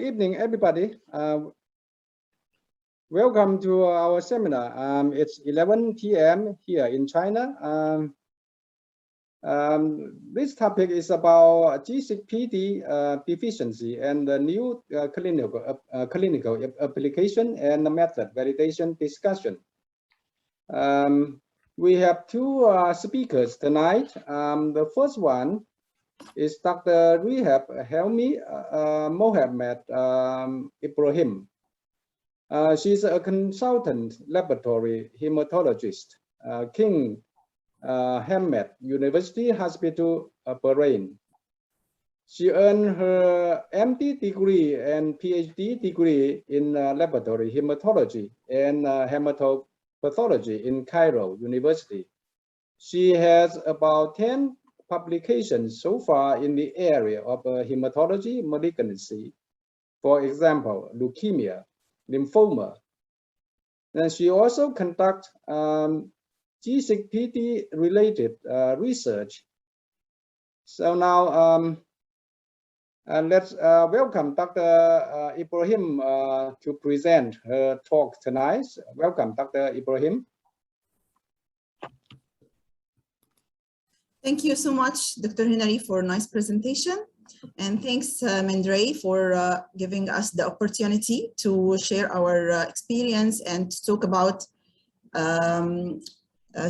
evening, everybody. Welcome to our seminar. It's 11 p.m. here in China. This topic is about G6PD deficiency and the new clinical application and the method validation discussion. We have two speakers tonight. The first one is Dr. Rehab Helmi Mohammed Ibrahim. She's a consultant laboratory hematologist, King Hamad University Hospital, Bahrain. She earned her MD degree and PhD degree in laboratory hematology and hematopathology in Cairo University. She has about 10 publications so far in the area of hematology malignancy, for example, leukemia, lymphoma. And she also conducts G6PD related research. So now let's welcome Dr. Ibrahim to present her talk tonight. Welcome, Dr. Ibrahim. Thank you so much, Dr. Henry, for a nice presentation. And thanks, Mandre, for giving us the opportunity to share our experience and to talk about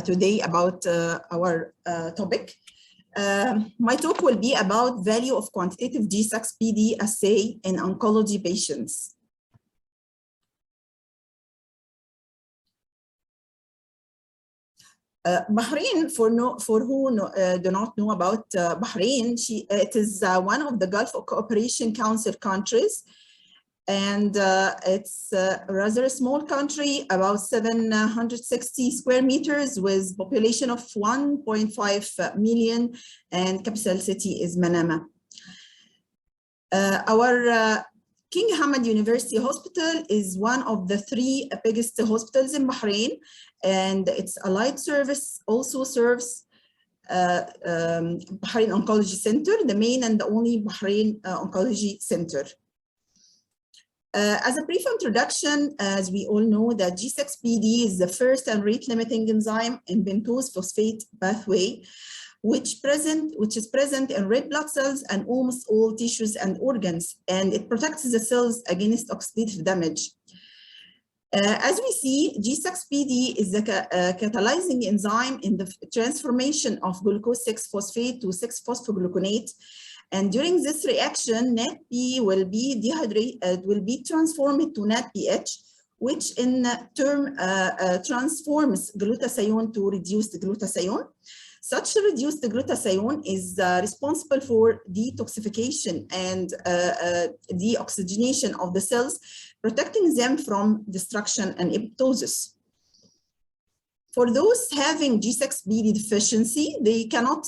today about our topic. My talk will be about value of quantitative G6PD assay in oncology patients. Bahrain, for who do not know about Bahrain, it is one of the Gulf Cooperation Council countries, and it's a rather small country, about 760 square meters, with population of 1.5 million, and capital city is Manama. Our King Hamad University Hospital is one of the 3 biggest hospitals in Bahrain, and its allied service also serves Bahrain Oncology Center, the main and the only Bahrain Oncology Center. As a brief introduction, as we all know, that G6PD is the first and rate-limiting enzyme in pentose phosphate pathway, which is present in red blood cells and almost all tissues and organs, and it protects the cells against oxidative damage. As we see, G6PD is the catalyzing enzyme in the transformation of glucose 6-phosphate to 6-phosphogluconate. And during this reaction, NADP will be transformed to NADPH, which in turn transforms glutathione to reduced glutathione. Such reduced glutathione is responsible for detoxification and deoxygenation of the cells, protecting them from destruction and apoptosis. For those having G6PD deficiency, they cannot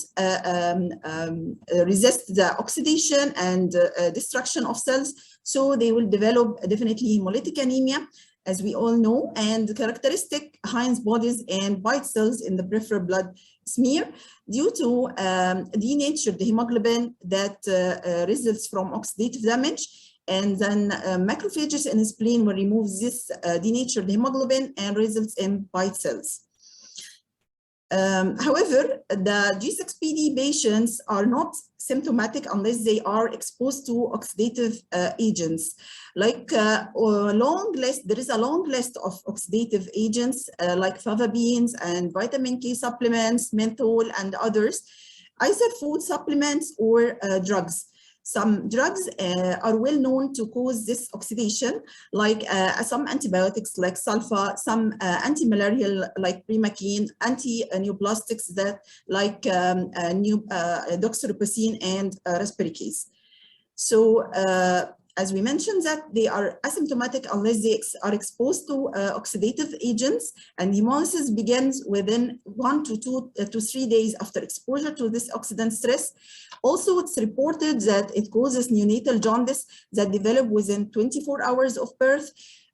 resist the oxidation and destruction of cells, so they will develop definitely hemolytic anemia, as we all know, and characteristic Heinz bodies and white cells in the peripheral blood smear due to denatured hemoglobin that results from oxidative damage. And then macrophages in the spleen will remove this denatured hemoglobin and results in white cells. However, the G6PD patients are not symptomatic unless they are exposed to oxidative agents. Like there is a long list of oxidative agents like favabeans and vitamin K supplements, menthol, and others, either food supplements or drugs. Some drugs are well known to cause this oxidation, like some antibiotics like sulfa, some anti-malarial like primaquine, anti-neoplastics that like doxorubicin and rasparicase. So as we mentioned, that they are asymptomatic unless they are exposed to oxidative agents, and hemolysis begins within 1 to 2 to 3 days after exposure to this oxidant stress. Also, it's reported that it causes neonatal jaundice that develop within 24 hours of birth,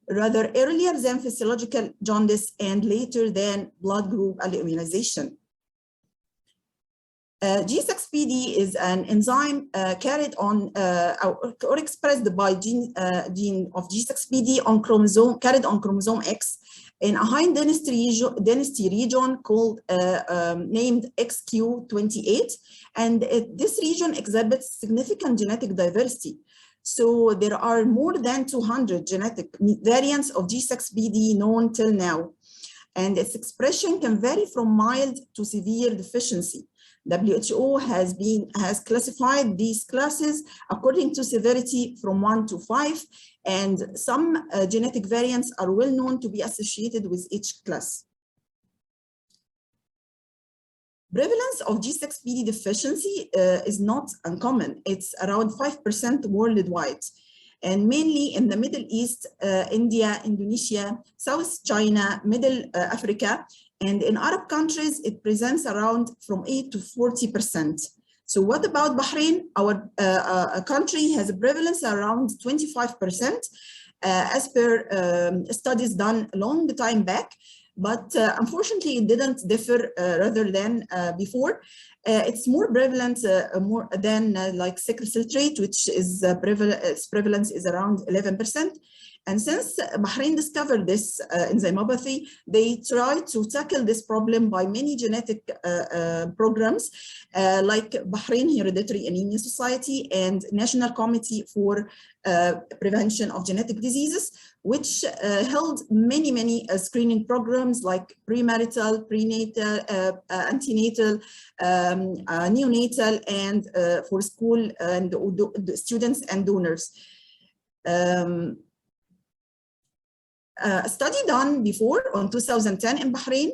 rather earlier than physiological jaundice and later than blood group alloimmunization. G6PD is an enzyme carried on or expressed by gene of G6PD on carried on chromosome X in a high density region called named XQ28, and this region exhibits significant genetic diversity. So there are more than 200 genetic variants of G6PD known till now, and its expression can vary from mild to severe deficiency. WHO has classified these classes according to severity from 1 to 5, and some genetic variants are well known to be associated with each class. Prevalence of G6PD deficiency is not uncommon. It's around 5% worldwide, and mainly in the Middle East, India, Indonesia, South China, Middle Africa, and in Arab countries, it presents around from 8 to 40%. So what about Bahrain? Our country has a prevalence around 25%, as per studies done a long time back. But unfortunately, it didn't differ rather than before. It's more prevalent more than like sickle cell trait, which is its prevalence is around 11%. And since Bahrain discovered this enzymopathy, they tried to tackle this problem by many genetic programs, like Bahrain Hereditary Anemia Society and National Committee for Prevention of Genetic Diseases, which held many screening programs like premarital, prenatal, antenatal, neonatal, and for school and students and donors. A study done before on 2010 in Bahrain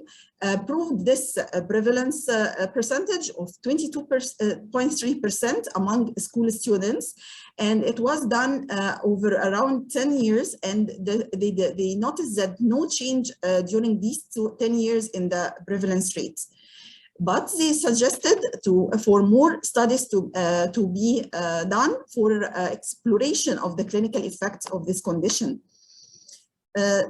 proved this prevalence percentage of 22.3% among school students, and it was done over around 10 years, and they noticed that no change during these 10 years in the prevalence rates. But they suggested for more studies to be done for exploration of the clinical effects of this condition.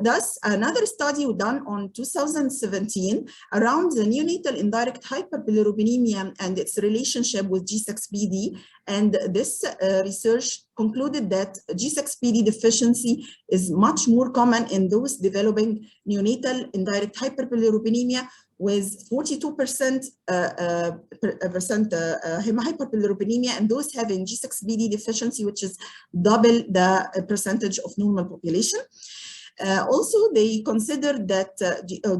Thus, another study done on 2017 around the neonatal indirect hyperbilirubinemia and its relationship with G6PD, and this research concluded that G6PD deficiency is much more common in those developing neonatal indirect hyperbilirubinemia, with 42% hyperbilirubinemia, and those having G6PD deficiency, which is double the percentage of normal population. Also, they considered that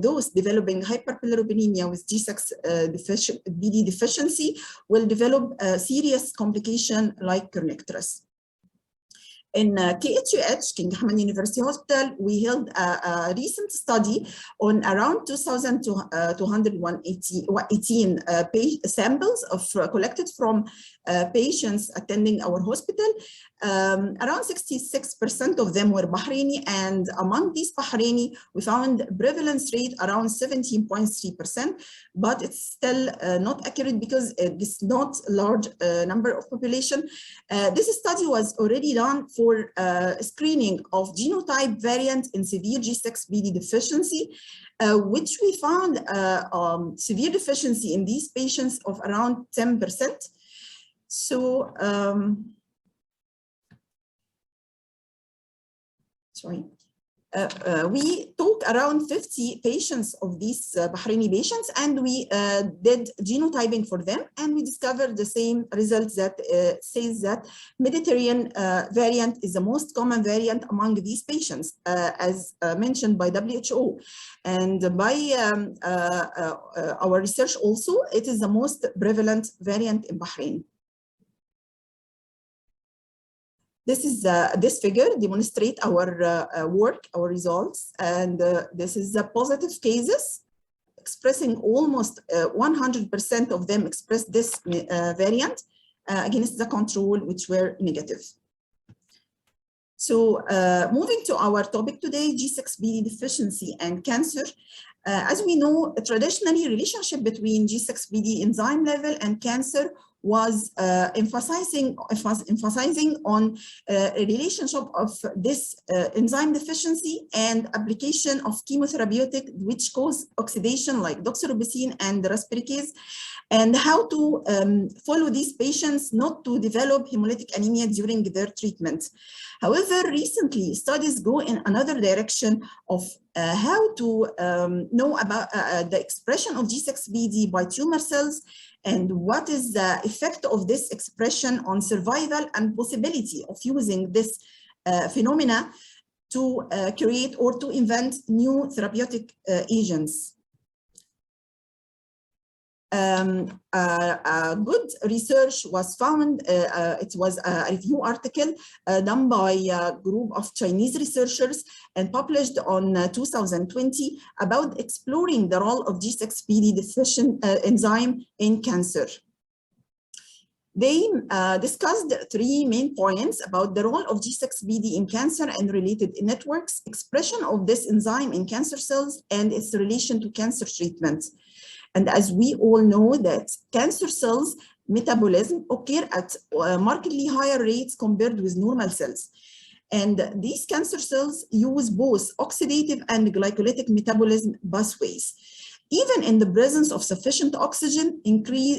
those developing hyperbilirubinemia with G6PD deficiency will develop a serious complication like kernicterus. In KHUH, King Hamad University Hospital, we held a recent study on around 2,218 samples collected from patients attending our hospital. Around 66% of them were Bahraini, and among these Bahraini, we found prevalence rate around 17.3%, but it's still not accurate because it's not a large number of population. This study was already done for screening of genotype variant in severe G6PD deficiency, which we found severe deficiency in these patients of around 10%. So, we took around 50 patients of these Bahraini patients, and we did genotyping for them, and we discovered the same results that says that Mediterranean variant is the most common variant among these patients, as mentioned by WHO. And by our research also, it is the most prevalent variant in Bahrain. This figure demonstrates our work, our results, and this is the positive cases, expressing almost 100% of them expressed this variant against the control, which were negative. So moving to our topic today, G6PD deficiency and cancer. As we know, traditionally, relationship between G6PD enzyme level and cancer was emphasizing on a relationship of this enzyme deficiency and application of chemotherapeutic which cause oxidation like doxorubicin and raspareccase, and how to follow these patients not to develop hemolytic anemia during their treatment. However, recently studies go in another direction of how to know about the expression of G6PD by tumor cells and what is the effect of this expression on survival and possibility of using this phenomena to create or to invent new therapeutic agents. Good research was found. It was a review article done by a group of Chinese researchers and published on 2020 about exploring the role of G6PD deficient enzyme in cancer. They discussed three main points about the role of G6PD in cancer and related networks, expression of this enzyme in cancer cells, and its relation to cancer treatment. And as we all know that cancer cells metabolism occur at markedly higher rates compared with normal cells. And these cancer cells use both oxidative and glycolytic metabolism pathways. Even in the presence of sufficient oxygen,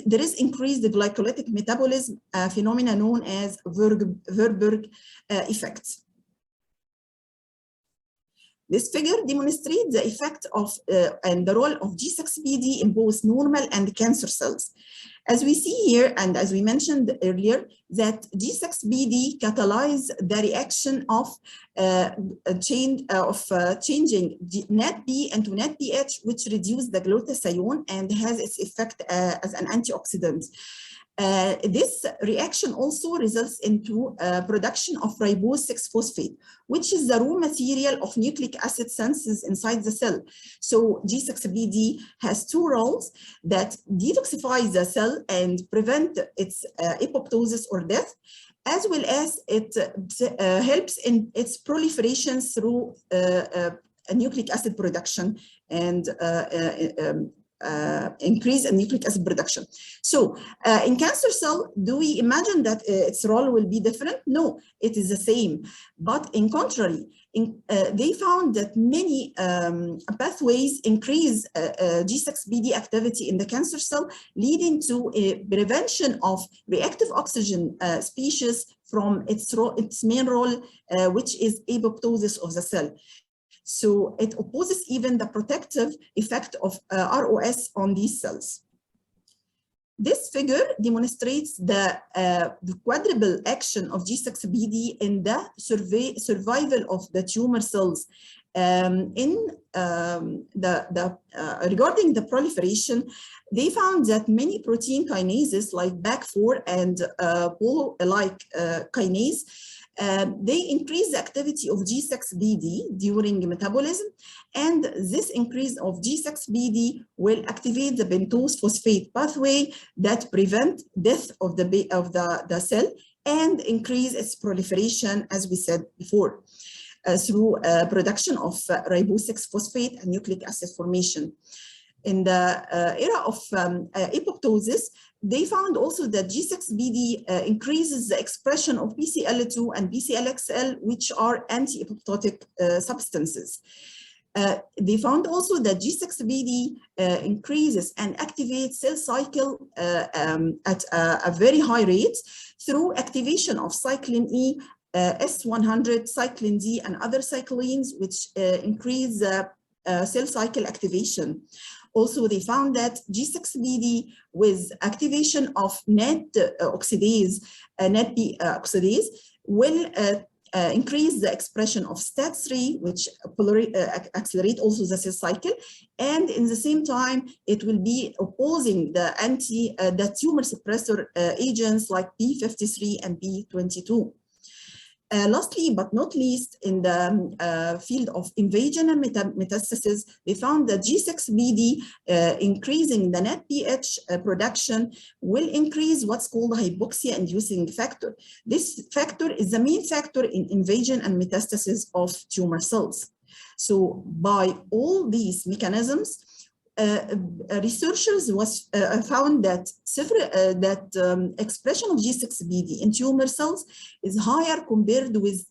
there is increased glycolytic metabolism, a phenomenon known as Warburg effect. This figure demonstrates the effect of and the role of G6PD in both normal and cancer cells. As we see here, and as we mentioned earlier, that G6PD catalyzes the reaction of changing NADP into NADPH, which reduces the glutathione and has its effect as an antioxidant. This reaction also results into production of ribose 6-phosphate, which is the raw material of nucleic acid synthesis inside the cell. So G6PD has two roles that detoxify the cell and prevent its apoptosis or death, as well as it helps in its proliferation through nucleic acid production and increase in nucleic acid production. So in cancer cell, do we imagine that its role will be different? No, it is the same. But in contrary, they found that many pathways increase G6PD activity in the cancer cell, leading to a prevention of reactive oxygen species from its main role, which is apoptosis of the cell. So it opposes even the protective effect of ROS on these cells. This figure demonstrates the quadruple action of G6PD in the survival of the tumor cells. Regarding the proliferation, they found that many protein kinases like BAC4 and polo-like kinase, they increase the activity of G6PD during metabolism, and this increase of G6PD will activate the pentose phosphate pathway that prevent death of the cell and increase its proliferation, as we said before, through production of ribose 6-phosphate and nucleic acid formation. In the era of apoptosis, they found also that G6PD increases the expression of BCL2 and BCLXL, which are anti-apoptotic substances. They found also that G6PD increases and activates cell cycle at a very high rate through activation of cyclin E, S100, cyclin D, and other cyclines, which increase cell cycle activation. Also, they found that G6PD with activation of NAD oxidase, NADP oxidase, will increase the expression of STAT3, which accelerate also the cell cycle, and in the same time, it will be opposing the tumor suppressor agents like P53 and P22. Lastly, but not least, in the field of invasion and metastasis, they found that G6PD increasing the NADPH production will increase what's called hypoxia-inducing factor. This factor is the main factor in invasion and metastasis of tumor cells. So by all these mechanisms, researchers found that expression of G6PD in tumor cells is higher compared with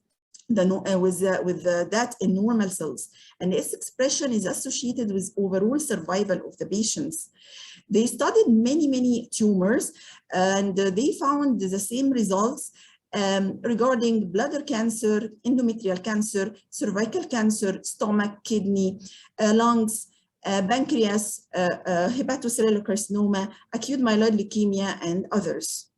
that in normal cells, and its expression is associated with overall survival of the patients. They studied many tumors, and they found the same results regarding bladder cancer, endometrial cancer, cervical cancer, stomach, kidney, lungs, pancreas, hepatocellular carcinoma, acute myeloid leukemia, and others.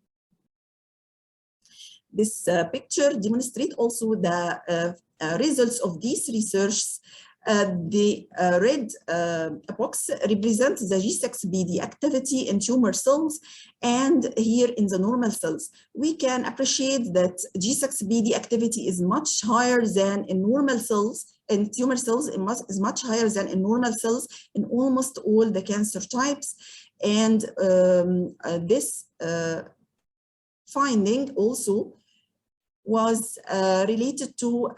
This picture demonstrates also the results of these research. The red box represents the G6PD activity in tumor cells, and here in the normal cells. We can appreciate that G6PD activity is much higher than in normal cells, in tumor cells is much higher than in normal cells in almost all the cancer types. And this finding also was related to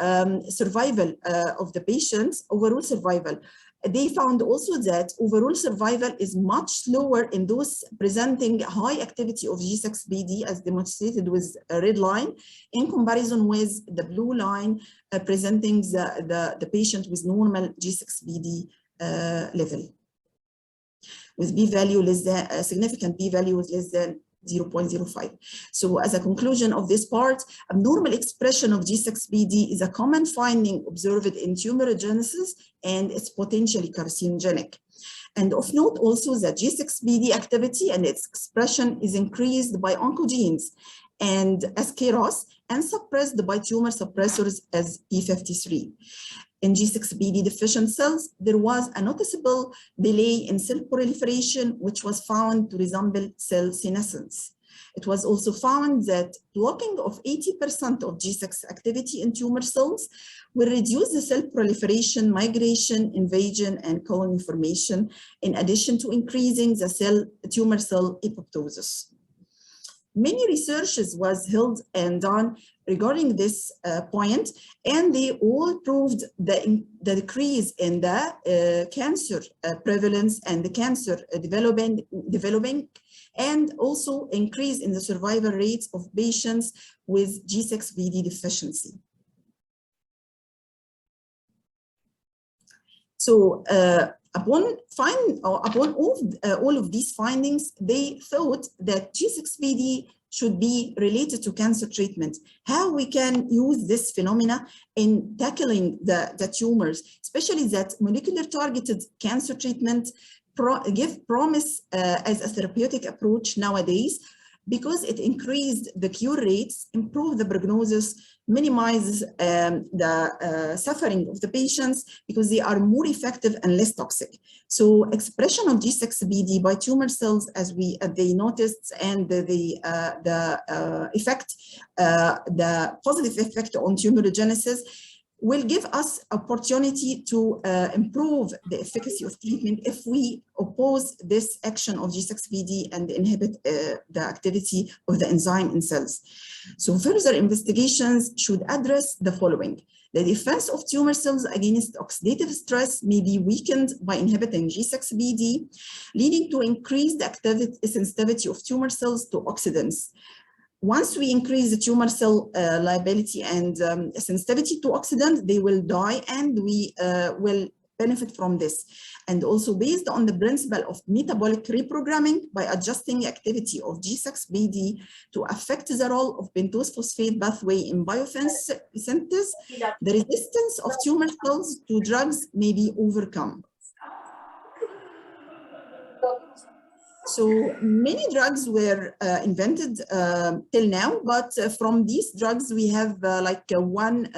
survival of the patients, overall survival. They found also that overall survival is much lower in those presenting high activity of G6PD, as demonstrated with a red line, in comparison with the blue line presenting the patient with normal G6PD level, with p-value less than, significant p-value less than 0.05. So as a conclusion of this part, abnormal expression of G6PD is a common finding observed in tumorigenesis, and it's potentially carcinogenic. And of note also that G6PD activity and its expression is increased by oncogenes and as KRAS, and suppressed by tumor suppressors as p53. In G6PD deficient cells, there was a noticeable delay in cell proliferation, which was found to resemble cell senescence. It was also found that blocking of 80% of G6 activity in tumor cells will reduce the cell proliferation, migration, invasion, and colony formation, in addition to increasing the tumor cell apoptosis. Many researches was held and done regarding this point, and they all proved the decrease in the cancer prevalence and the cancer developing, and also increase in the survival rates of patients with G6PD deficiency. So upon all of these findings, they thought that G6PD should be related to cancer treatment. How we can use this phenomena in tackling the tumors, especially that molecular targeted cancer treatment give promise as a therapeutic approach nowadays, because it increased the cure rates, improved the prognosis, minimizes the suffering of the patients, because they are more effective and less toxic. So expression of G6PD by tumor cells, as they noticed, and the positive effect on tumorigenesis, will give us opportunity to improve the efficacy of treatment if we oppose this action of G6PD and inhibit the activity of the enzyme in cells. So further investigations should address the following. The defense of tumor cells against oxidative stress may be weakened by inhibiting G6PD, leading to increased sensitivity of tumor cells to oxidants. Once we increase the tumor cell liability and sensitivity to oxidant, they will die, and we will benefit from this. And also based on the principle of metabolic reprogramming, by adjusting activity of G6PD to affect the role of pentose phosphate pathway in biosynthesis, the resistance of tumor cells to drugs may be overcome. So many drugs were invented till now, but from these drugs we have one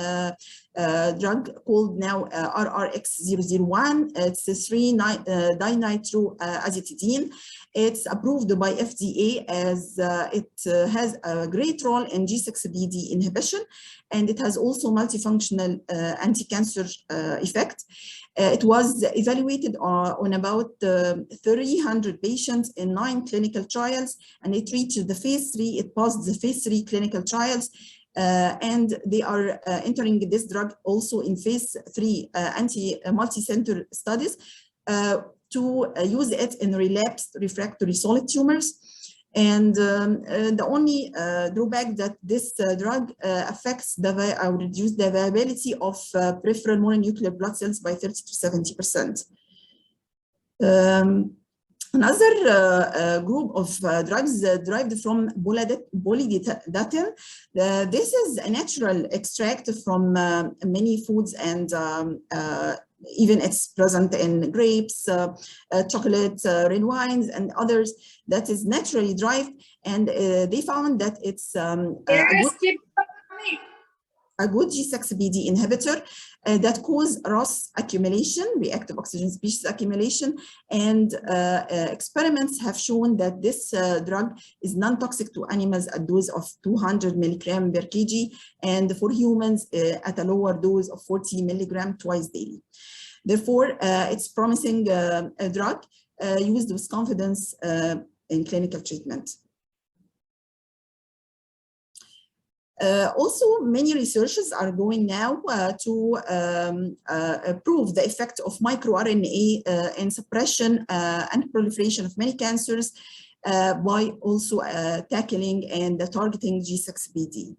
drug called now RRX-001. It's 3-dinitroazacitidine. It's approved by FDA as it has a great role in G6PD inhibition, and it has also multifunctional anti-cancer effect. It was evaluated on about 300 patients in 9 clinical trials, and it reached the phase 3. It passed the phase 3 clinical trials, and they are entering this drug also in phase 3 multi-center studies. to use it in relapsed refractory solid tumors. And the only drawback that this drug affects or reduce the viability of peripheral mononuclear blood cells by 30 to 70%. Another group of drugs derived from polydatin. This is a natural extract from many foods, and even it's present in grapes, chocolate, red wines, and others that is naturally derived. And they found that it's a good G6PD inhibitor that cause ROS accumulation, reactive oxygen species accumulation, and experiments have shown that this drug is non-toxic to animals at dose of 200 milligram per kg, and for humans at a lower dose of 40 milligram twice daily. Therefore, it's promising a drug used with confidence in clinical treatment. Also, many researchers are going now to prove the effect of microRNA in suppression and proliferation of many cancers by also tackling and targeting G6PD.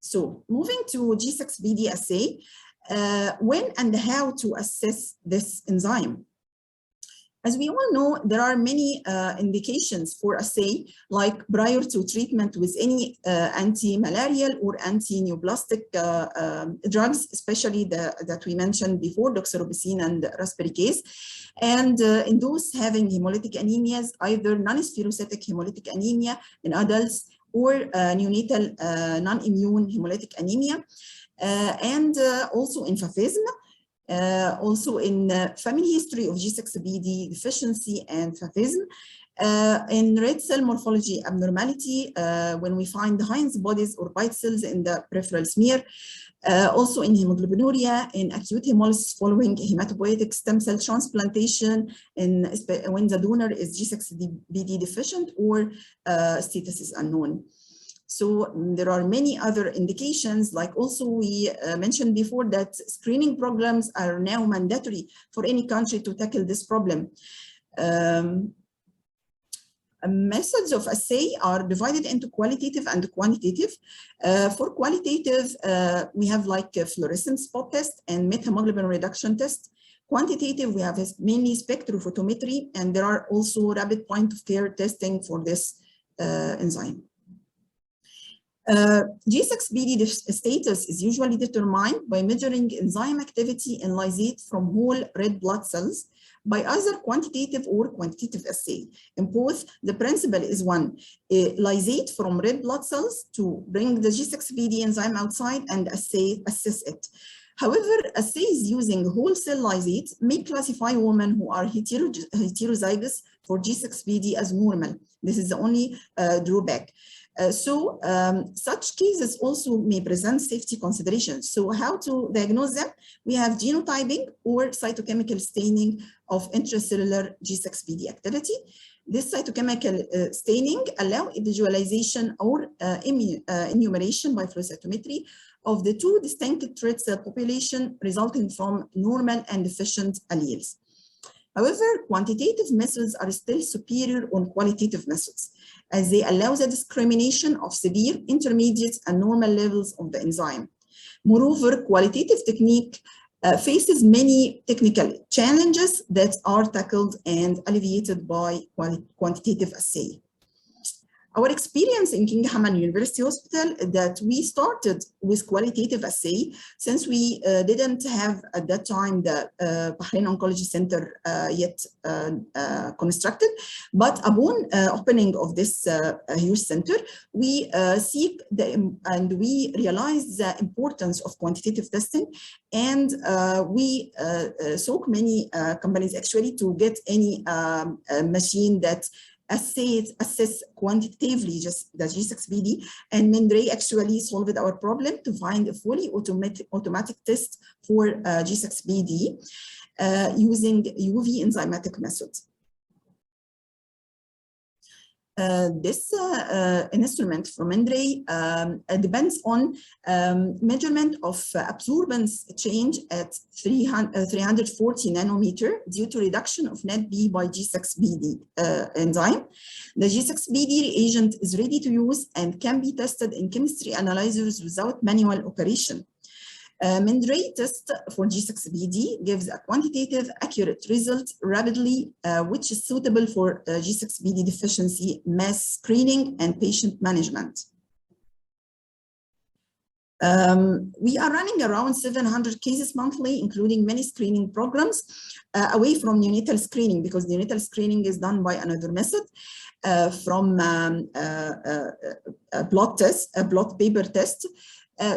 So, moving to G6PD assay, when and how to assess this enzyme. As we all know, there are many indications for assay, like prior to treatment with any anti-malarial or anti-neoplastic drugs, especially that we mentioned before, doxorubicin and rasparinase. And in those having hemolytic anemias, either non-spherocytic hemolytic anemia in adults or neonatal non-immune hemolytic anemia, and also in FAFism. Also in family history of G6PD deficiency and FAFism, in red cell morphology abnormality, when we find Heinz bodies or white cells in the peripheral smear, also in hemoglobinuria, in acute hemolysis following hematopoietic stem cell transplantation, when the donor is G6PD deficient or status is unknown. So there are many other indications, like also we mentioned before that screening programs are now mandatory for any country to tackle this problem. Methods of assay are divided into qualitative and quantitative. For qualitative, we have like a fluorescence spot test and methemoglobin reduction test. Quantitative, we have mainly spectrophotometry, and there are also rapid point of care testing for this enzyme. G6PD status is usually determined by measuring enzyme activity in lysate from whole red blood cells by either quantitative or quantitative assay. In both, the principle is one, lysate from red blood cells to bring the G6PD enzyme outside and assess it. However, assays using whole cell lysate may classify women who are heterozygous for G6PD as normal. This is the only drawback. Such cases also may present safety considerations. So how to diagnose them? We have genotyping or cytochemical staining of intracellular G6PD activity. This cytochemical staining allows visualization or enumeration by flow cytometry of the two distinct red cell population resulting from normal and deficient alleles. However, quantitative methods are still superior on qualitative methods, as they allow the discrimination of severe, intermediate, and normal levels of the enzyme. Moreover, qualitative technique faces many technical challenges that are tackled and alleviated by quantitative assay. Our experience in King Hamad University Hospital that we started with qualitative assay since we didn't have at that time the Bahrain Oncology Center yet constructed. But upon opening of this huge center, we and we realized the importance of quantitative testing, and we sought many companies actually to get any machine that assess quantitatively just the G6PD, and Mindray actually solved our problem to find a fully automatic test for G6PD using UV enzymatic methods. This instrument from Andre depends on measurement of absorbance change at 340 nanometer due to reduction of net B by G6PD enzyme. The G6PD reagent is ready to use and can be tested in chemistry analyzers without manual operation. Mendray test for G6PD gives a quantitative, accurate result rapidly, which is suitable for G6PD deficiency mass screening and patient management. We are running around 700 cases monthly, including many screening programs, away from neonatal screening, because neonatal screening is done by another method, from a blood test, a blood paper test.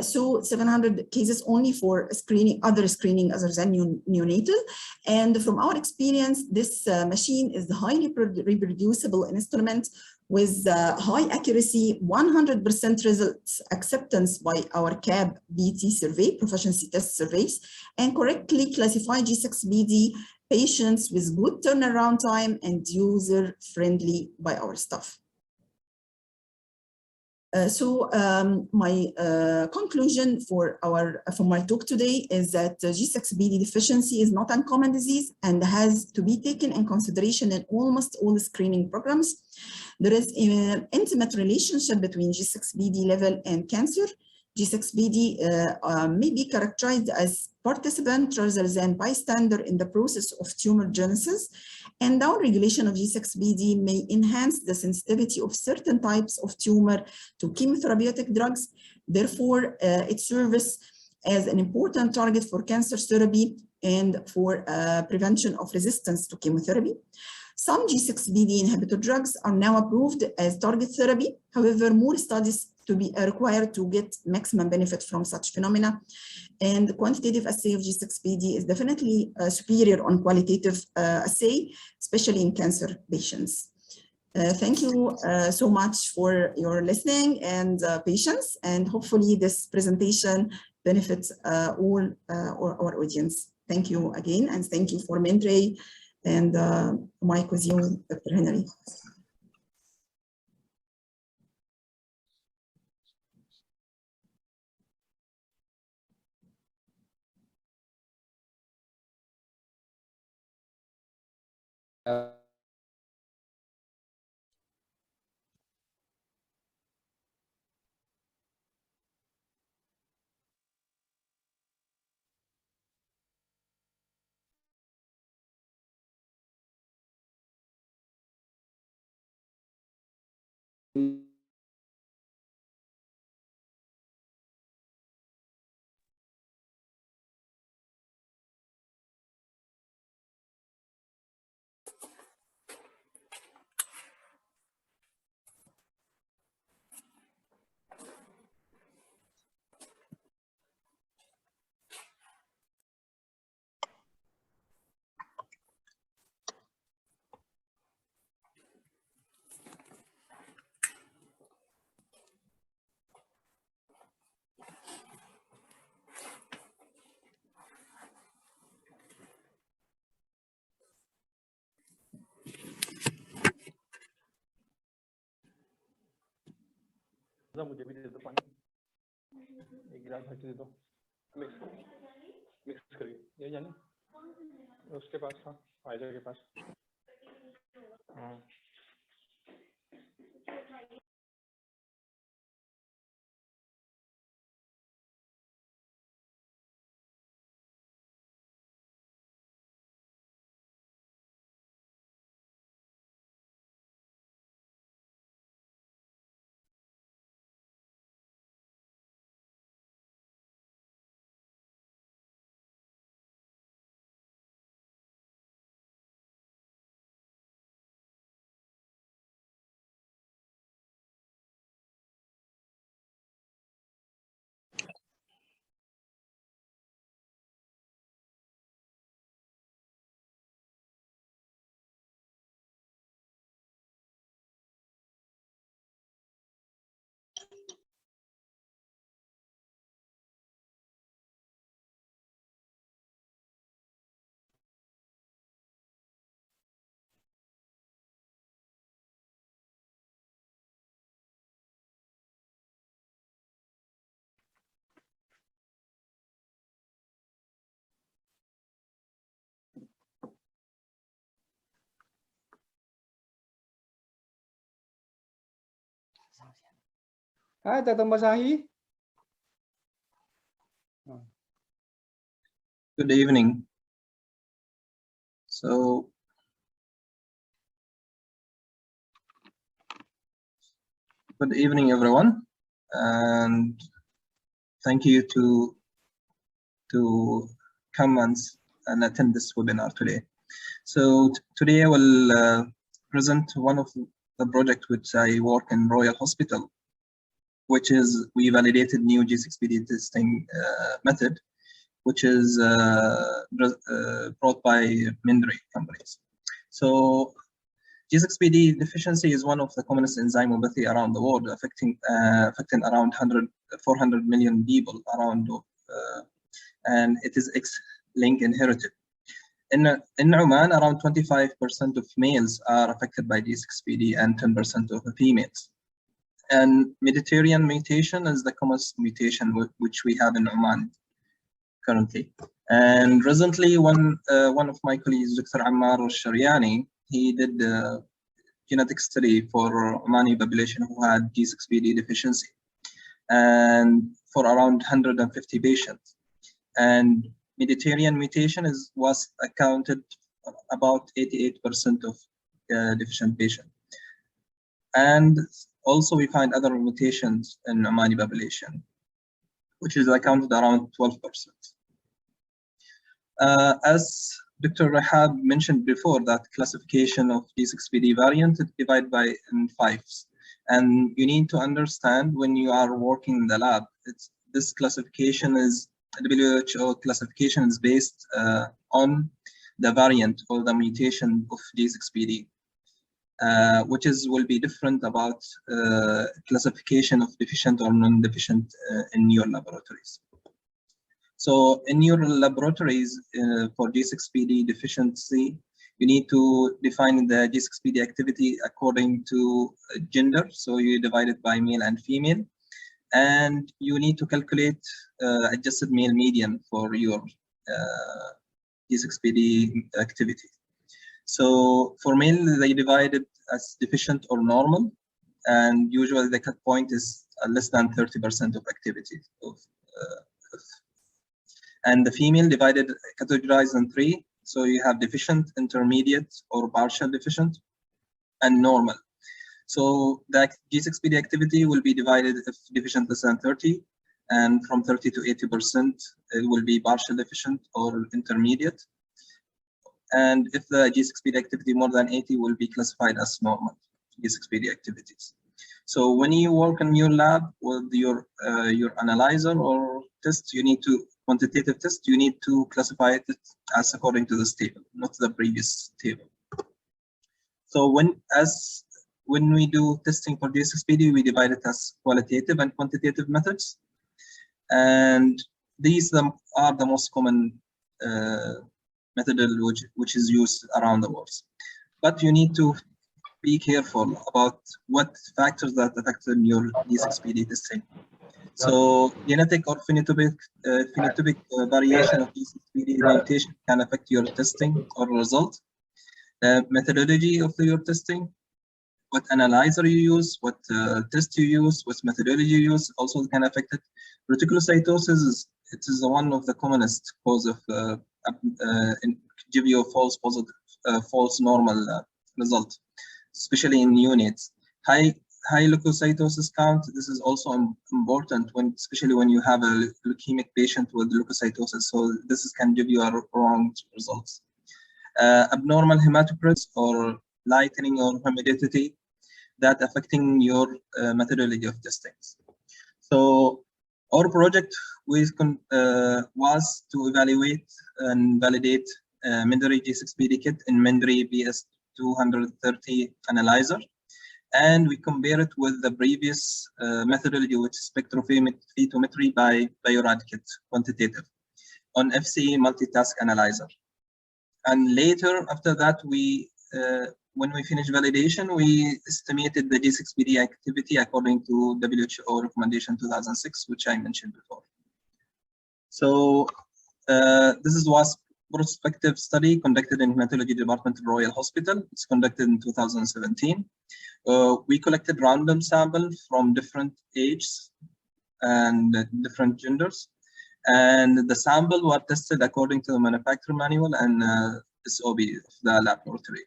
So 700 cases only for screening, other screening other than neonatal. And from our experience, this machine is the highly reproducible instrument with high accuracy, 100% results acceptance by our CAB BT survey, proficiency test surveys, and correctly classify G6PD patients with good turnaround time and user-friendly by our staff. My conclusion for my talk today is that G6PD deficiency is not an uncommon disease and has to be taken in consideration in almost all the screening programs. There is an intimate relationship between G6PD level and cancer. G6PD may be characterized as participant rather than bystander in the process of tumor genesis, and downregulation of G6PD may enhance the sensitivity of certain types of tumor to chemotherapeutic drugs. Therefore, it serves as an important target for cancer therapy and for prevention of resistance to chemotherapy. Some G6PD inhibitor drugs are now approved as target therapy. However, more studies to be required to get maximum benefit from such phenomena. And the quantitative assay of G6PD is definitely superior on qualitative assay, especially in cancer patients. Thank you so much for your listening and patience, and hopefully this presentation benefits all our audience. Thank you again, and thank you for Mendray and Mike with you, Dr. Henry. मुझे भी दे दो पानी, एक गिलास भर के दे दो, mix करिए, ये जाने उसके पास था, फाइजर के पास। हाँ। Hi, Dr. Masahi. Good evening. So, good evening, everyone, and thank you to come and attend this webinar today. So today I will present one of the project which I work in Royal Hospital, which is we validated new G6PD testing method, which is brought by Mindry companies. So G6PD deficiency is one of the commonest enzymopathy around the world, affecting around 400 million people around, and it is X-linked inherited. In Oman, around 25% of males are affected by G6PD and 10% of the females. And Mediterranean mutation is the commonest mutation which we have in Oman currently. And recently, one of my colleagues, Dr. Ammar al-Shariani, he did a genetic study for Omani population who had G6PD deficiency, and for around 150 patients. And Mediterranean mutation was accounted about 88% of deficient patients. And also we find other mutations in Omani population, which is accounted around 12%. As Dr. Rahab mentioned before, that classification of G6PD variant is divided in 5s. And you need to understand when you are working in the lab, this classification is, WHO classification is based on the variant or the mutation of G6PD, which will be different about classification of deficient or non-deficient in your laboratories. So in your laboratories for G6PD deficiency, you need to define the G6PD activity according to gender. So you divide it by male and female. And you need to calculate adjusted male median for your G6PD activity. So for male, they divide it as deficient or normal. And usually the cut point is less than 30% of activity. And the female divided, categorized in 3. So you have deficient, intermediate, or partial deficient, and normal. So the G6PD activity will be divided if deficient less than 30, and from 30 to 80%, it will be partial deficient or intermediate. And if the G6PD activity more than 80 will be classified as normal G6PD activities. So when you work in your lab with your analyzer or test, you need to quantitative test, you need to classify it as according to this table, not the previous table. So when we do testing for G6PD, we divide it as qualitative and quantitative methods. And these are the most common methodology which is used around the world. But you need to be careful about what factors that affect your G6PD testing. So genetic or phenotypic variation of G6PD mutation can affect your testing or result. The methodology of your testing, what analyzer you use, what test you use, what methodology you use, also can affect it. Reticulocytosis it is one of the commonest cause of give you a false positive, false normal result, especially in neonates. High leukocytosis count. This is also important especially when you have a leukemic patient with leukocytosis. So this can give you a wrong results. Abnormal hematocrit or lightening or humidity that affecting your methodology of testing. So our project was to evaluate and validate Mindry G6PD kit in Mindry BS230 analyzer, and we compare it with the previous methodology, which is spectrophotometry by Biorad kit, quantitative, on FCE multitask analyzer. And later, after that, when we finished validation, we estimated the G6PD activity according to WHO recommendation 2006, which I mentioned before. So this is prospective study conducted in Hematology Department of Royal Hospital. It's conducted in 2017. We collected random samples from different ages and different genders, and the sample were tested according to the manufacturer manual and SOP of the laboratory.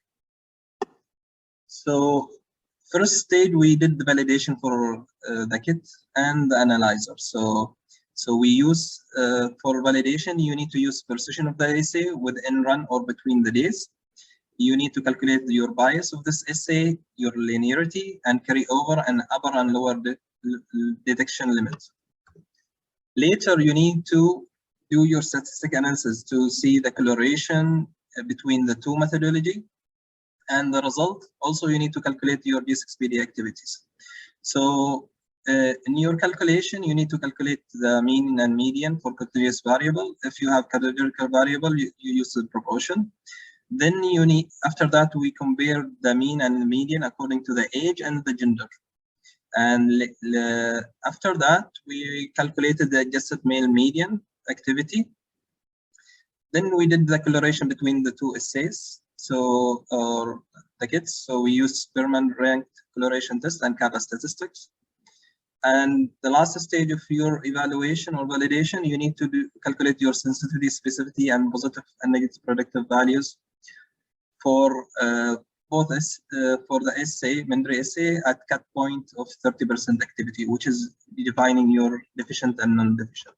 So first stage, we did the validation for the kit and the analyzer. So we use, for validation, you need to use precision of the assay within run or between the days. You need to calculate your bias of this assay, your linearity, and carry over an upper and lower detection limit. Later, you need to do your statistical analysis to see the correlation between the two methodology and the result. Also, you need to calculate your G6PD activities. So in your calculation, you need to calculate the mean and median for continuous variable. If you have categorical variable, you use the proportion. Then you need, after that, we compare the mean and the median according to the age and the gender. And after that, we calculated the adjusted male median activity. Then we did the correlation between the two assays, or the kits. So we used Spearman ranked correlation test and kappa statistics. And the last stage of your evaluation or validation, you need to calculate your sensitivity, specificity, and positive and negative predictive values for both for the assay, Mendry assay, at cut point of 30% activity, which is defining your deficient and non-deficient.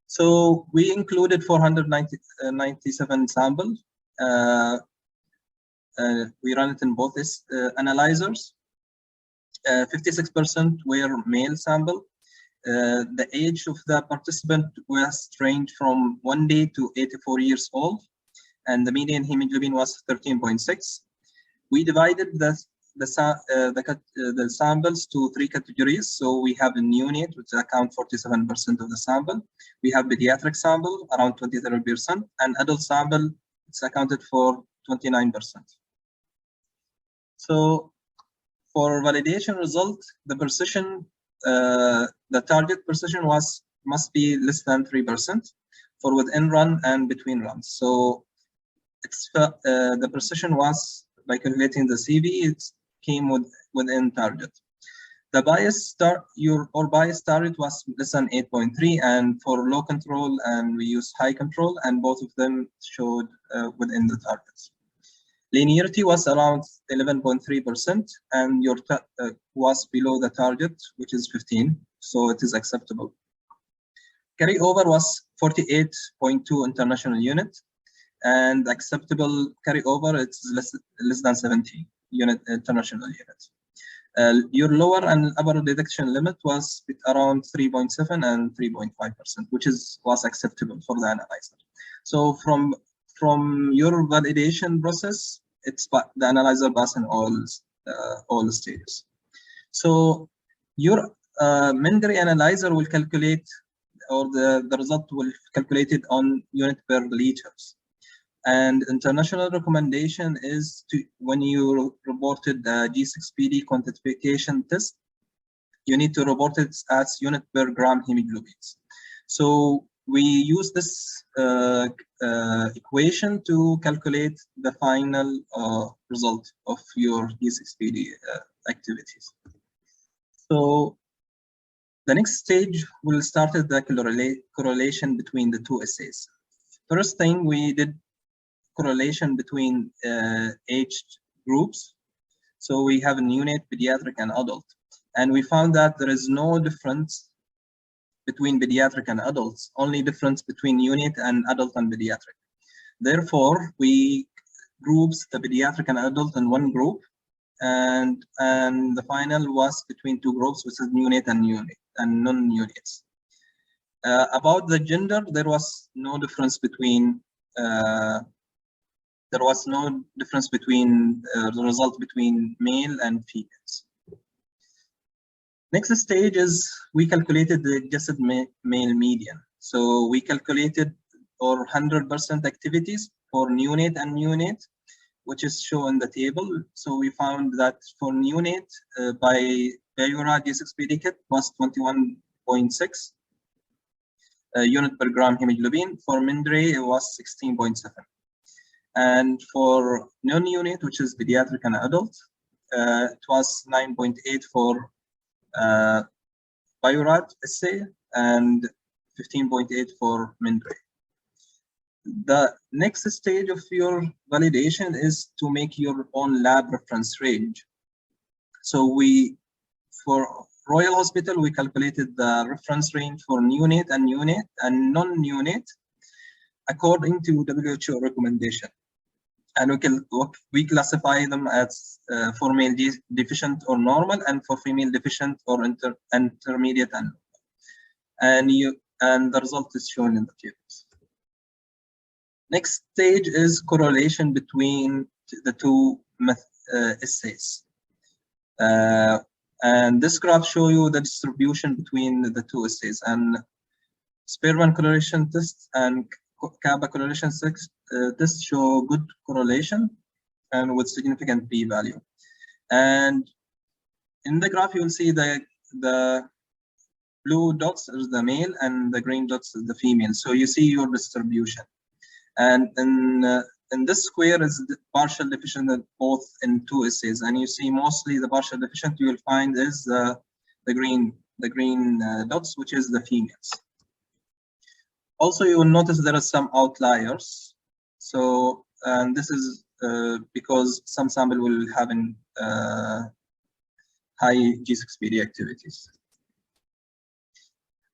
So we included 497 samples. We run it in both analyzers. 56% were male sample. The age of the participant was ranged from 1 day to 84 years old, and the median hemoglobin was 13.6. We divided the samples to 3 categories. So we have a neonate, which account 47% of the sample. We have pediatric sample, around 23%, and adult sample, it's accounted for 29%. So for validation result, the precision, the target precision must be less than 3% for within run and between runs. So it's the precision was, by calculating the CV, it came within target. The bias bias target was less than 8.3, and for low control, and we use high control, and both of them showed within the targets. Linearity was around 11.3%, and your was below the target, which is 15, so it is acceptable. Carryover was 48.2 international unit, and acceptable carryover, it's less than 70 international units. Your lower and upper detection limit was around 3.7 and 3.5%, which was acceptable for the analyzer. So from your validation process, the analyzer passed in all stages. So your Mendry analyzer will calculate, or the result will calculate it on unit per liters. And international recommendation is to, when you reported the G6PD quantification test, you need to report it as unit per gram hemoglobins. So we use this equation to calculate the final result of your G6PD activities. So the next stage will start the correlation between the two assays. First thing, we did correlation between aged groups. So we have a neonate, pediatric, and adult. And we found that there is no difference between pediatric and adults, only difference between neonate and adult and pediatric. Therefore, we groups the pediatric and adult in one group, and the final was between two groups, which is neonate and non-neonates. About the gender, there was no difference between the result between male and females. Next stage is we calculated the adjusted male median. So we calculated 100% activities for neonate and neonate, which is shown in the table. So we found that for neonate, by Bayura G6PD kit was 21.6. unit per gram hemoglobin. For Mindray, it was 16.7. And for non-unit, which is pediatric and adult, it was 9.8 for Biorad assay and 15.8 for Mindray. The next stage of your validation is to make your own lab reference range. So for Royal Hospital, we calculated the reference range for neonate and non-neonate according to WHO recommendation. And we classify them as for male deficient or normal, and for female deficient or intermediate and normal. And the result is shown in the tables. Next stage is correlation between the two assays. And this graph shows you the distribution between the two assays. And Spearman correlation test and Kappa correlation tests show good correlation and with significant p-value. And in the graph, you will see the blue dots is the male and the green dots is the female. So you see your distribution. And in this square is the partial deficient both in two assays. And you see mostly the partial deficient you will find is the green dots, which is the females. Also, you will notice there are some outliers. So, and this is because some sample will have high G6PD activities.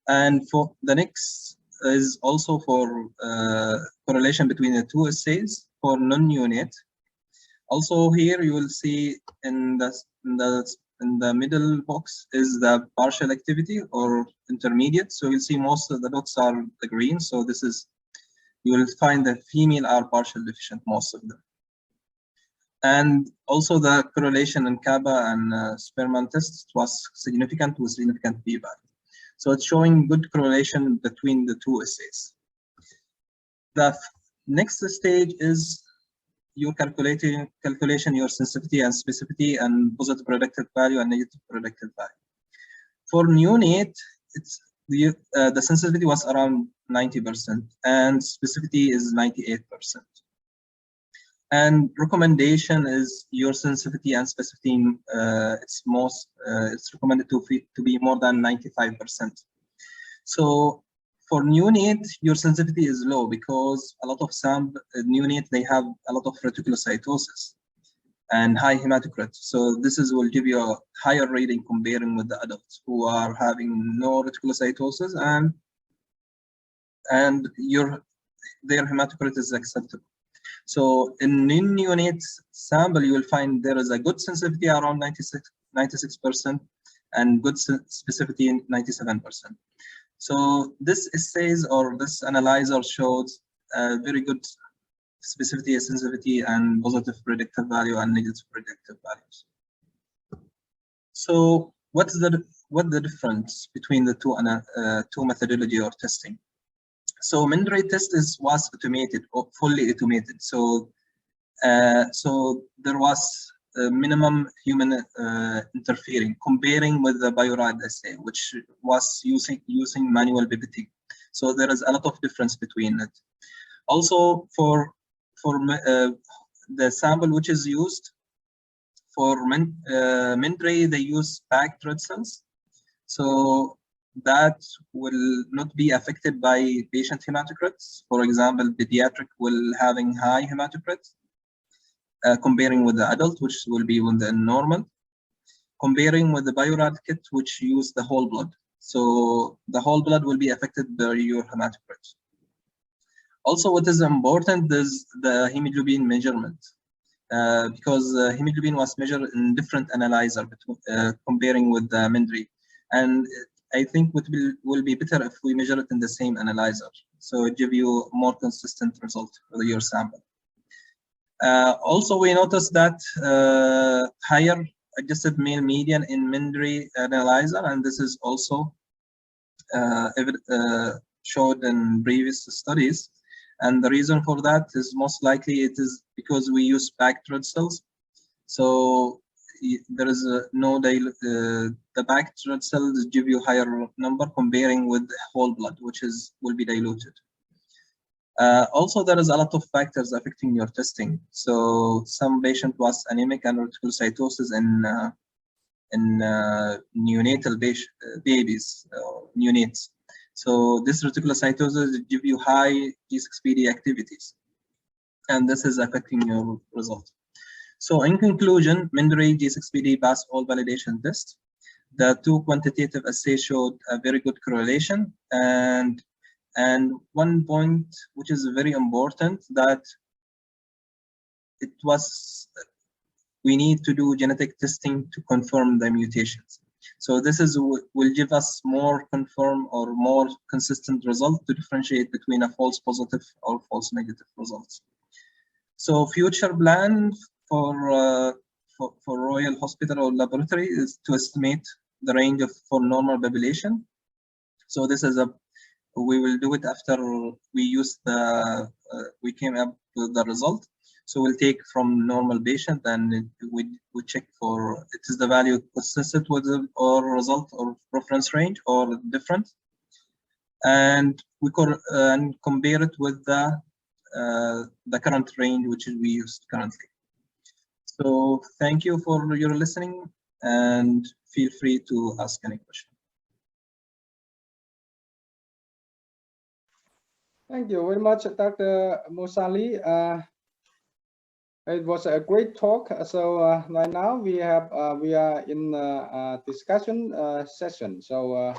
And for the next is also for correlation between the two assays for non-unit. Also here you will see in the middle box is the partial activity or intermediate. So you'll see most of the dots are the green. So this is, you will find the female are partial deficient, most of them. And also the correlation in Kappa and Spearman tests was significant with significant p-value. So it's showing good correlation between the two assays. The next stage is your calculation your sensitivity and specificity and positive predictive value and negative predictive value. For neonate, it's the sensitivity was around 90% and specificity is 98%. And recommendation is your sensitivity and specificity. It's recommended to be more than 95%. So for neonate, your sensitivity is low because a lot of neonate they have a lot of reticulocytosis and high hematocrit. So this will give you a higher rating comparing with the adults who are having no reticulocytosis and their hematocrit is acceptable. So in neonate sample, you will find there is a good sensitivity around 96% and good specificity 97%. So this assays or this analyzer shows very good specificity, sensitivity, and positive predictive value and negative predictive values. So what's the difference between the two methodology or testing? So Mindray test was automated or fully automated. So there was minimum human interfering comparing with the Biorad assay, which was using manual pipetting. So there is a lot of difference between it. Also for the sample which is used for Mindray, they use packed red cells. So that will not be affected by patient hematocrits. For example, pediatric will having high hematocrits comparing with the adult, which will be with the normal. Comparing with the Biorad kit, which use the whole blood. So the whole blood will be affected by your hematocrit. Also, what is important is the hemoglobin measurement, because hemoglobin was measured in different analyzer comparing with the Mindray. And I think it will be better if we measure it in the same analyzer. So it give you more consistent result for your sample. Also, we noticed that higher adjusted male median in Mindray analyzer, and this is also showed in previous studies. And the reason for that is most likely it is because we use packed red cells. So there is the packed red cells give you higher number comparing with whole blood, which will be diluted. Also, there is a lot of factors affecting your testing. So some patient was anemic and reticulocytosis in neonatal babies, neonates. So this reticulocytosis give you high G6PD activities, and this is affecting your result. So in conclusion, Mindray G6PD passed all validation tests. The two quantitative assays showed a very good correlation, and one point which is very important, that we need to do genetic testing to confirm the mutations. So this will give us more confirm or more consistent result to differentiate between a false positive or false negative results. So future plan for Royal Hospital or laboratory is to estimate the range for normal population. So this is we will do it after we came up with the result. So we'll take from normal patient and we check for it is the value consistent with or result or reference range or different, and we and compare it with the current range which we use currently. So thank you for your listening, and feel free to ask any question. Thank you very much, Dr. Mosali. It was a great talk. So right now we are in a discussion session. So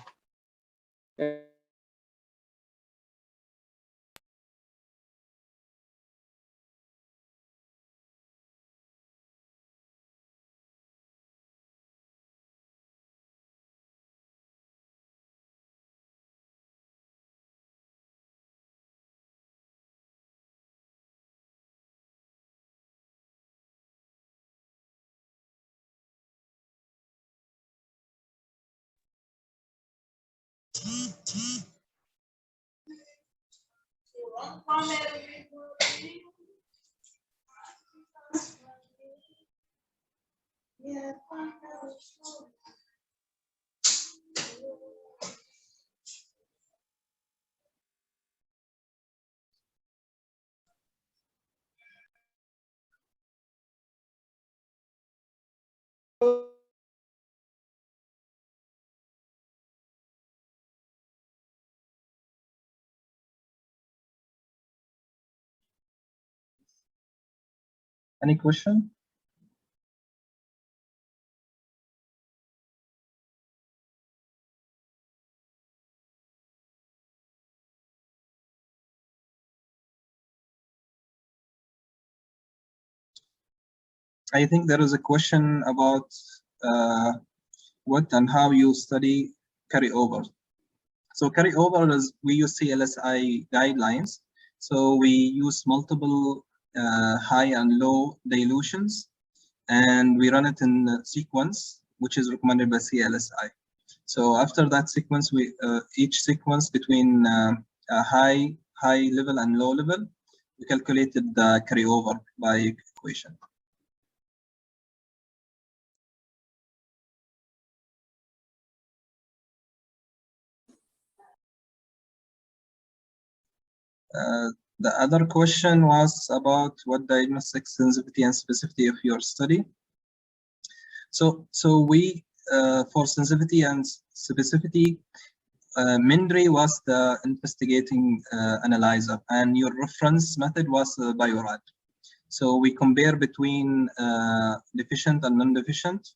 Any question? I think there is a question about what and how you study carryover. So carryover is we use CLSI guidelines. So we use multiple high and low dilutions, and we run it in sequence, which is recommended by CLSI. So after that sequence, we each sequence between a high level and low level, we calculated the carryover by equation. The other question was about what diagnostic sensitivity and specificity of your study. So we for sensitivity and specificity, Mindray was the investigating analyzer, and your reference method was Biorad. So we compare between deficient and non-deficient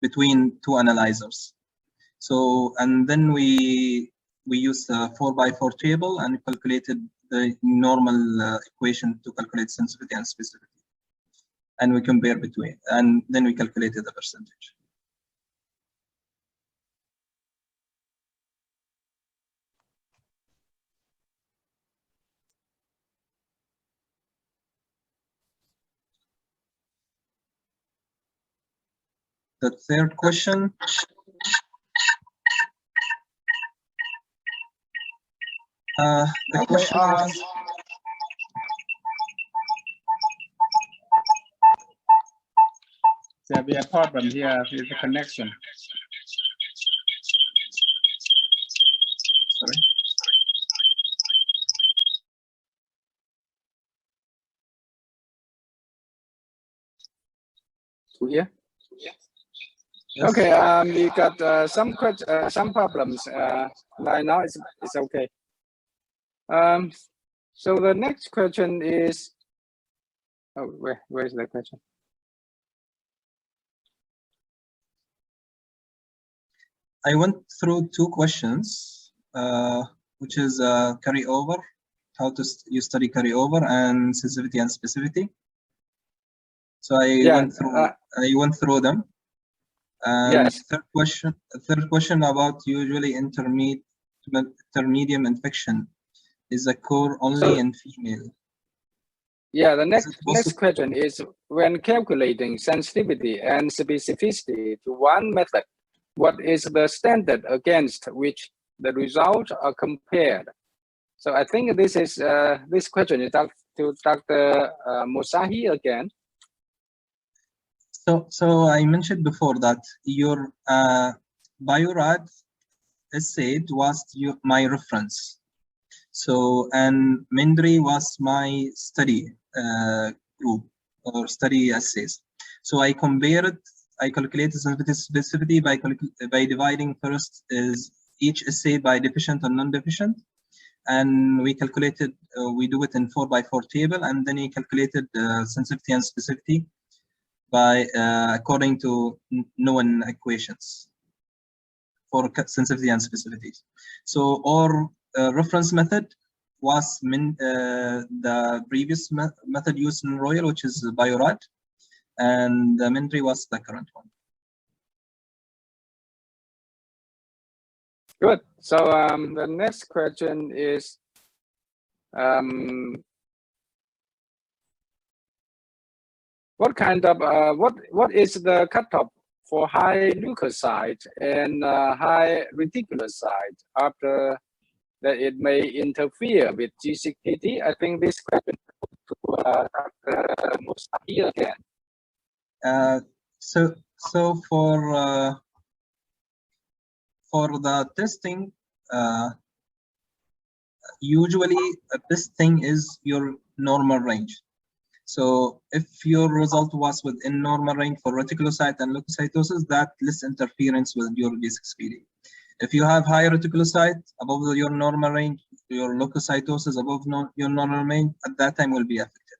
between two analyzers. So and then we used a 4x4 table and calculated the normal equation to calculate sensitivity and specificity, and we compare between, and then we calculated the percentage. The third question. The question was, There be a problem here with the connection. Sorry. To here? Yes. Okay. We got some problems. Right now it's okay. So the next question is. Oh, where is the question? I went through two questions, which is carryover, how to you study carryover, and sensitivity and specificity. So I went through them. And yes. third question about usually intermediate infection is occur only in female. Yeah, the next question is, when calculating sensitivity and specificity to one method, what is the standard against which the results are compared? So I think this is this question is to Dr. Mosahi again. So I mentioned before that your biorad essay was my reference. So, and Mendry was my study group or study essays. So I compared, I calculated sensitivity by dividing first is each essay by deficient and non-deficient. And we calculated, we do it in 4x4 table, and then we calculated sensitivity and specificity by according to known equations for sensitivity and specificity. So our reference method was the previous method used in Royal, which is biorad, and the Mendry was the current one. Good. So the next question is, what kind of what is the cutoff for high leukocyte and high reticulocyte after that it may interfere with G6PD? I think this question to Dr. Mosahi again. So for the testing, usually this thing is your normal range. So if your result was within normal range for reticulocyte and leukocytosis, that less interference with your G6PD. If you have high reticulocyte above your normal range, your leukocytosis above your normal range, at that time will be affected.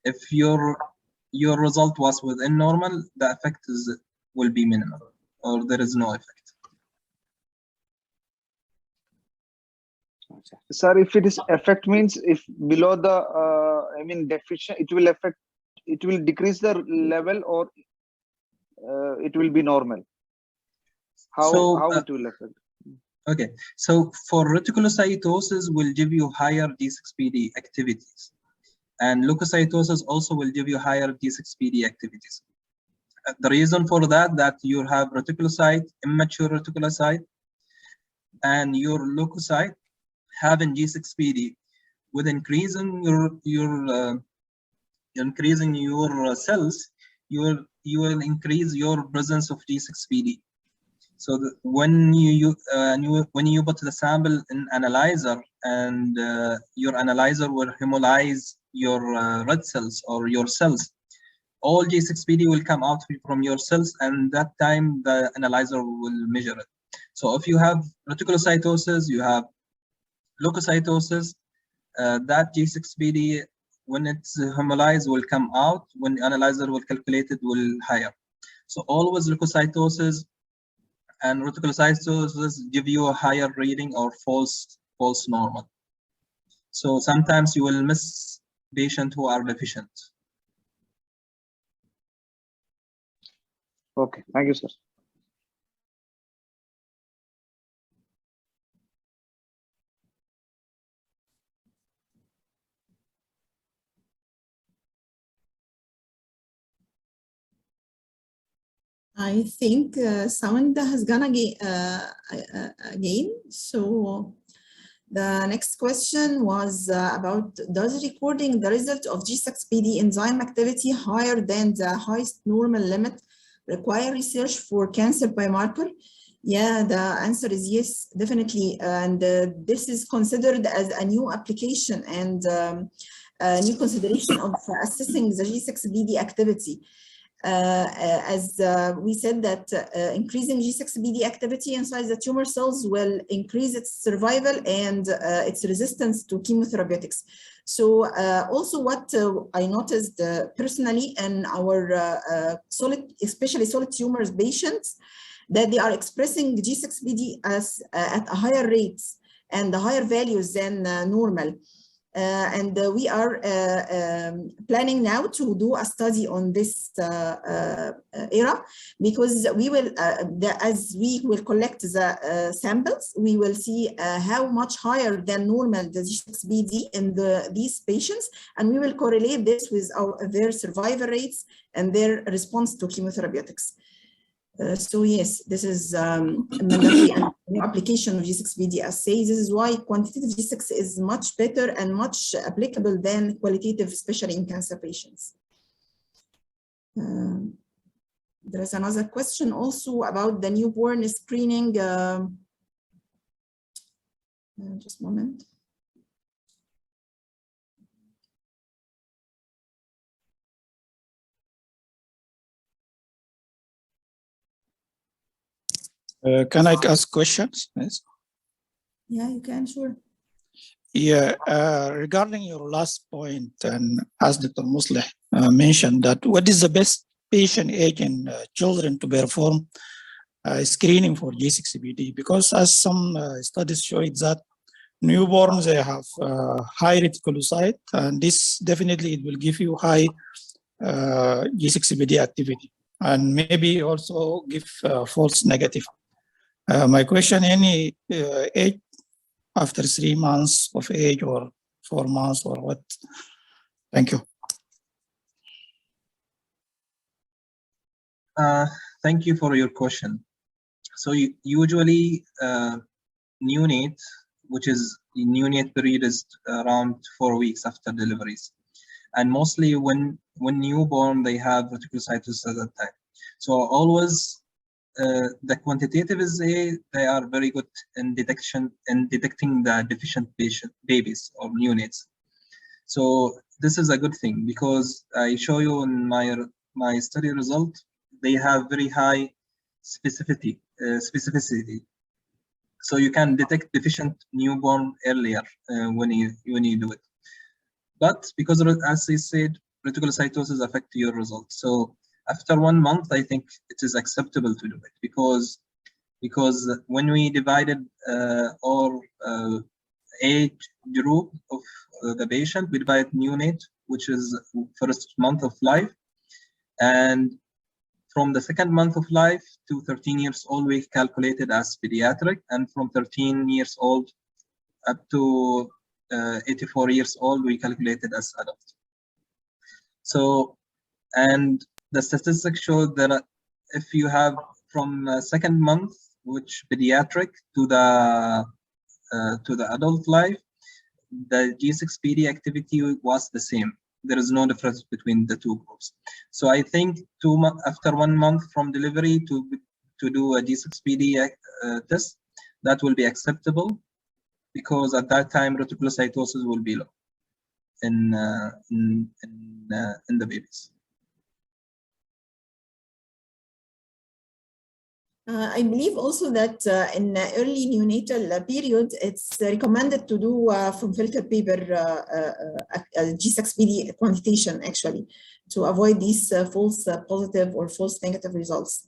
If your result was within normal, the effect will be minimal, or there is no effect. Sir, if it is effect means if below the I mean deficient, it will affect, it will decrease the level, or it will be normal. How it will affect? Okay, so for reticulocytosis will give you higher G6PD activities, and leukocytosis also will give you higher G6PD activities. The reason for that you have reticulocyte, immature reticulocyte, and your leukocyte having G6PD. With increasing your cells, you will increase your presence of G6PD. So when you put the sample in analyzer, and your analyzer will hemolyze your red cells or your cells, all G6PD will come out from your cells, and that time the analyzer will measure it. So if you have reticulocytosis, you have leukocytosis, that G6PD, when it's hemolyzed, will come out. When the analyzer will calculate it, will higher. So always leukocytosis and reticulocytosis give you a higher reading or false normal. So sometimes you will miss patients who are deficient. Okay, thank you, sir. I think sound has gone again. So The next question was about, does recording the result of G6PD enzyme activity higher than the highest normal limit require research for cancer biomarker? Yeah, the answer is yes, definitely. And this is considered as a new application and a new consideration of assessing the G6PD activity. As we said that increasing G6PD activity inside the tumor cells will increase its survival and its resistance to chemotherapeutics. So also what I noticed personally in our especially solid tumors patients, that they are expressing G6PD as at a higher rates and higher values than normal. And we are planning now to do a study on this era, because we will, as we will collect the samples, we will see how much higher than normal the G6PD in these patients, and we will correlate this with their survival rates and their response to chemotherapeutics. So yes, this is mandatory and new application of G6PD assay. This is why quantitative G6 is much better and much applicable than qualitative, especially in cancer patients. There is another question also about the newborn screening. Just a moment. Can I ask questions? Yes. Yeah, you can, sure. Yeah, regarding your last point, and as Dr. Musleh mentioned, that what is the best patient age in children to perform screening for G6PD? Because as some studies show it that newborns, they have high reticulocyte, and this definitely it will give you high G6PD activity, and maybe also give false negative. My question, any age after 3 months of age or 4 months or what? Thank you. Thank you for your question. So usually neonate, which is neonate period is around 4 weeks after deliveries. And mostly when newborn, they have reticulocytosis at that time. So always the quantitative is they are very good in detecting the deficient babies or neonates. So this is a good thing, because I show you in my study result, they have very high specificity. So you can detect deficient newborn earlier when you do it. But because, as I said, reticulocytosis affect your results. So after 1 month, I think it is acceptable to do it, because when we divided our age group of the patient, we divide neonate, which is first month of life, and from the second month of life to 13 years old, we calculated as pediatric, and from 13 years old up to 84 years old, we calculated as adult. So, and the statistics show that if you have from second month, which pediatric to the adult life, the G6PD activity was the same. There is no difference between the two groups. So I think after 1 month from delivery to do a G6PD test, that will be acceptable, because at that time reticulocytosis will be low in the babies. I believe also that in early neonatal period, it's recommended to do from filter paper G6PD quantitation, actually, to avoid these false positive or false negative results.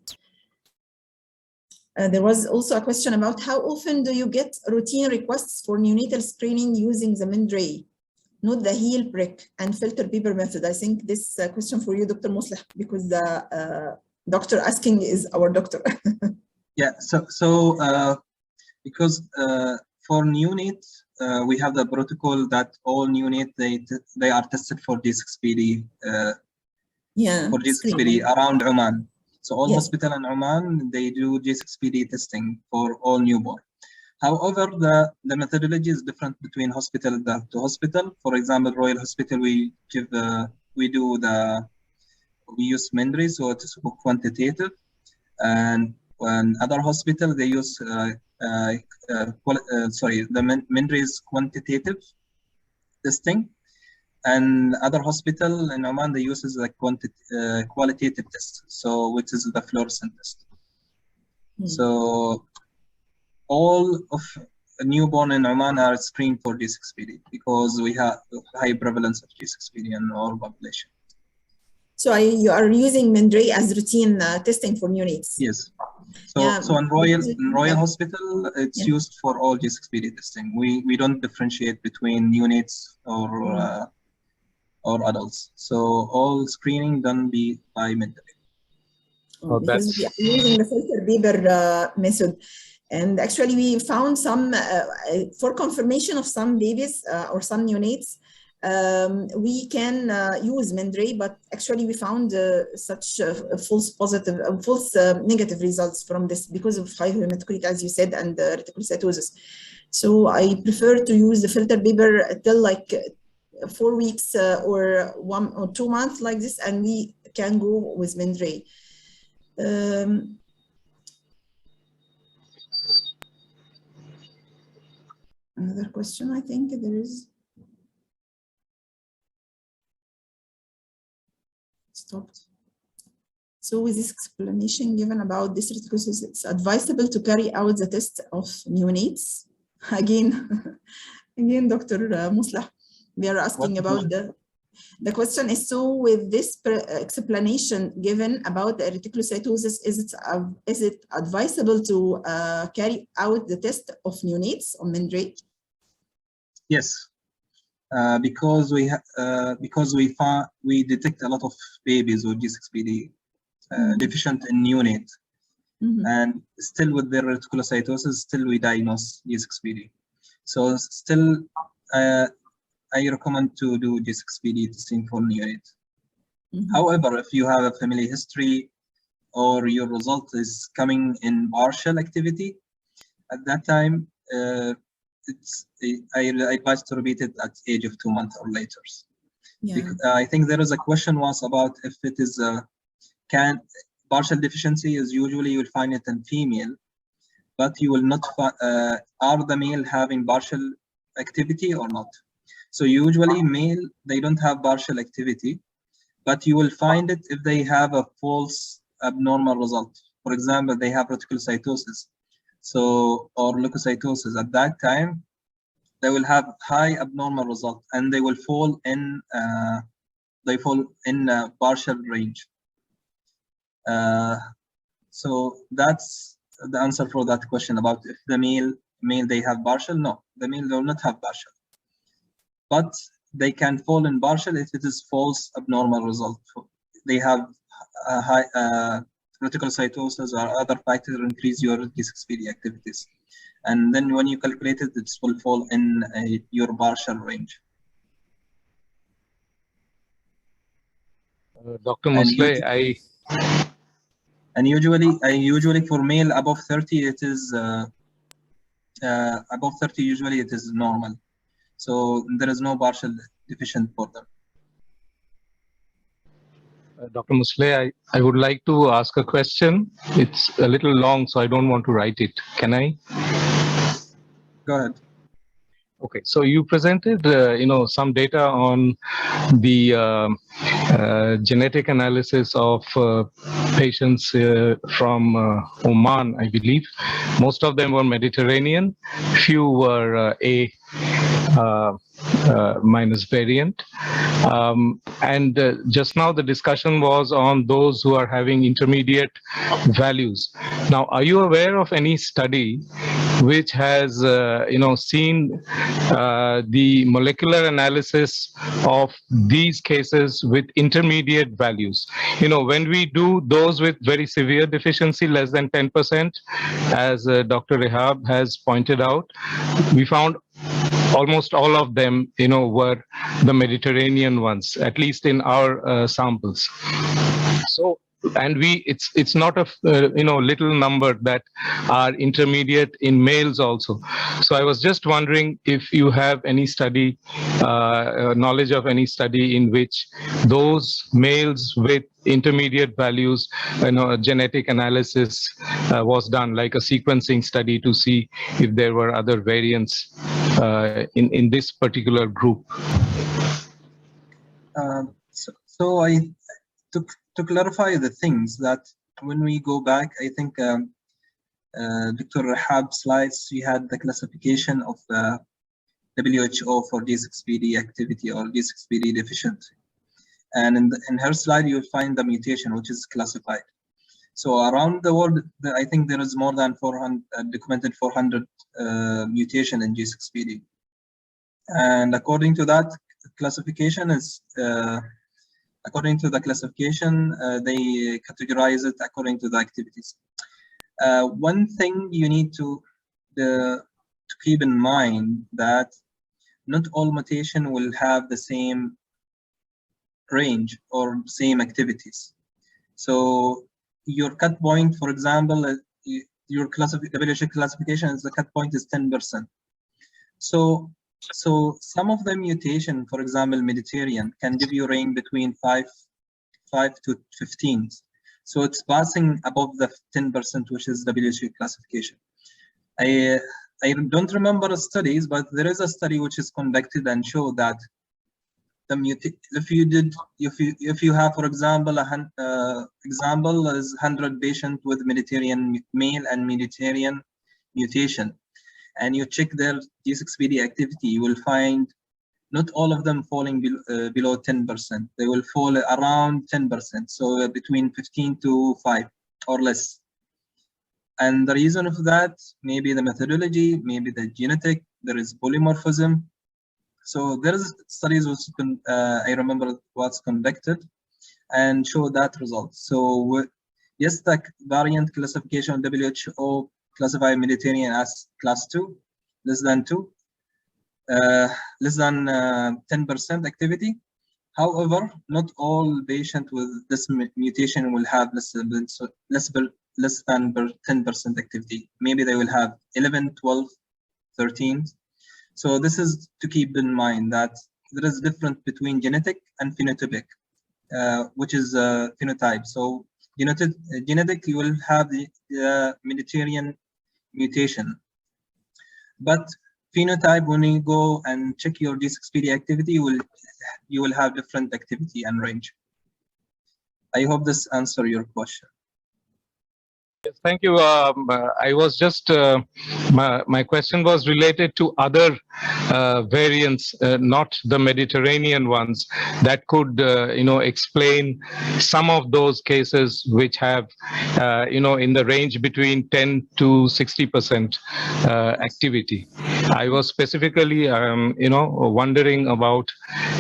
There was also a question about how often do you get routine requests for neonatal screening using the MINDRAY, not the heel prick and filter paper method. I think this question for you, Dr. Musleh, because the doctor asking is our doctor. Yeah, so because for neonates, we have the protocol that all neonates they are tested for G6PD. For G6PD around Oman. So all hospital in Oman, they do G6PD testing for all newborn. However, the methodology is different between hospital to hospital. For example, Royal Hospital, we use Mindray, so it's quantitative, and when other hospital they use Mindray is quantitative testing, and other hospital in Oman they use the qualitative test, so which is the fluorescent test. So all of newborn in Oman are screened for G6PD because we have high prevalence of G6PD in our population. So you are using Mindray as routine testing for neonates? Yes. So in Royal Hospital, it's used for all G6PD testing. We don't differentiate between neonates or adults. So all screening done by Mindray. Because we are using the filter Bieber method. And actually we found some, for confirmation of some babies or some neonates, we can use Mindray, but actually we found such false negative results from this because of high hematocrit, as you said, and reticulocytosis. So I prefer to use the filter Bieber till like 4 weeks or 1 or 2 months like this, and we can go with Mindray. Another question, I think there is. Stopped. So with this explanation given about this reticulocytosis, it's advisable to carry out the test of neonates. Again, Dr. Musleh, we are asking about the question is, so with this explanation given about the reticulocytosis, is it advisable to carry out the test of neonates on Mindray? Yes, because we detect a lot of babies with G6PD deficient in neonate, and still with their reticulocytosis, still we diagnose G6PD. So still, I recommend to do G6PD testing for neonate. However, if you have a family history or your result is coming in partial activity, at that time, I advise to repeat it at age of 2 months or later. Because, I think there is a question was about if it is partial deficiency is usually you will find it in female, but you will not are the male having partial activity or not. So usually male, they don't have partial activity, but you will find it if they have a false abnormal result. For example, they have reticulocytosis, or leukocytosis. At that time, they will have high abnormal result, and they will fall in partial range. So that's the answer for that question about if the male they have partial. No, the male will not have partial, but they can fall in partial if it is false abnormal result. They have a high reticulocytosis or other factors increase your G6PD activities, and then when you calculate it, it will fall in your partial range. Dr. Musleh, and usually for male above 30, it is above 30 usually it is normal. So there is no partial deficient for them. Dr. Musleh, I would like to ask a question. It's a little long, so I don't want to write it. Can I? Go ahead. Okay, so you presented, some data on the genetic analysis of patients from Oman, I believe. Most of them were Mediterranean. Few were A minus variant. And just now the discussion was on those who are having intermediate values. Now, are you aware of any study which has seen the molecular analysis of these cases with intermediate values? When we do those with very severe deficiency, less than 10%, as Dr. Rehab has pointed out, we found almost all of them, were the Mediterranean ones, at least in our samples. So and it's not a little number that are intermediate in males also. So I was just wondering if you have any study, knowledge of any study in which those males with intermediate values, genetic analysis was done, like a sequencing study, to see if there were other variants in this particular group. So to clarify the things, that when we go back, I think Dr. Rahab's slides, we had the classification of the WHO for G6PD activity or G6PD deficiency. And in her slide, you'll find the mutation, which is classified. So around the world, I think there is more than 400 documented 400 mutation in G6PD. And according to that classification is, according to the classification, they categorize it according to the activities. One thing you need to keep in mind that not all mutation will have the same range or same activities. So your cut point, for example, your WHO classification is the cut point is 10%. So some of the mutation, for example, Mediterranean, can give you range between 5 to 15. So it's passing above the 10%, which is WHO classification. I don't remember the studies, but there is a study which is conducted and showed that if you have, for example, example is 100 patients with Mediterranean male and Mediterranean mutation, and you check their G6PD activity, you will find not all of them falling below 10%. They will fall around 10%, so between 15 to 5 or less. And the reason of that, maybe the methodology, maybe the genetic, there is polymorphism. So there is studies which I remember was conducted and show that result. So yes, the variant classification WHO classify Mediterranean as class 2, less than 2, less than 10% activity. However, not all patients with this mutation will have less than 10% activity. Maybe they will have 11, 12, 13. So this is to keep in mind that there is difference between genetic and phenotypic, which is phenotype. So genetic, you will have the Mediterranean mutation, but phenotype, when you go and check your G6PD activity, you will have different activity and range. I hope this answers your question. Thank you. I was just, my question was related to other variants, not the Mediterranean ones, that could, explain some of those cases which have, in the range between 10 to 60% activity. I was specifically, wondering about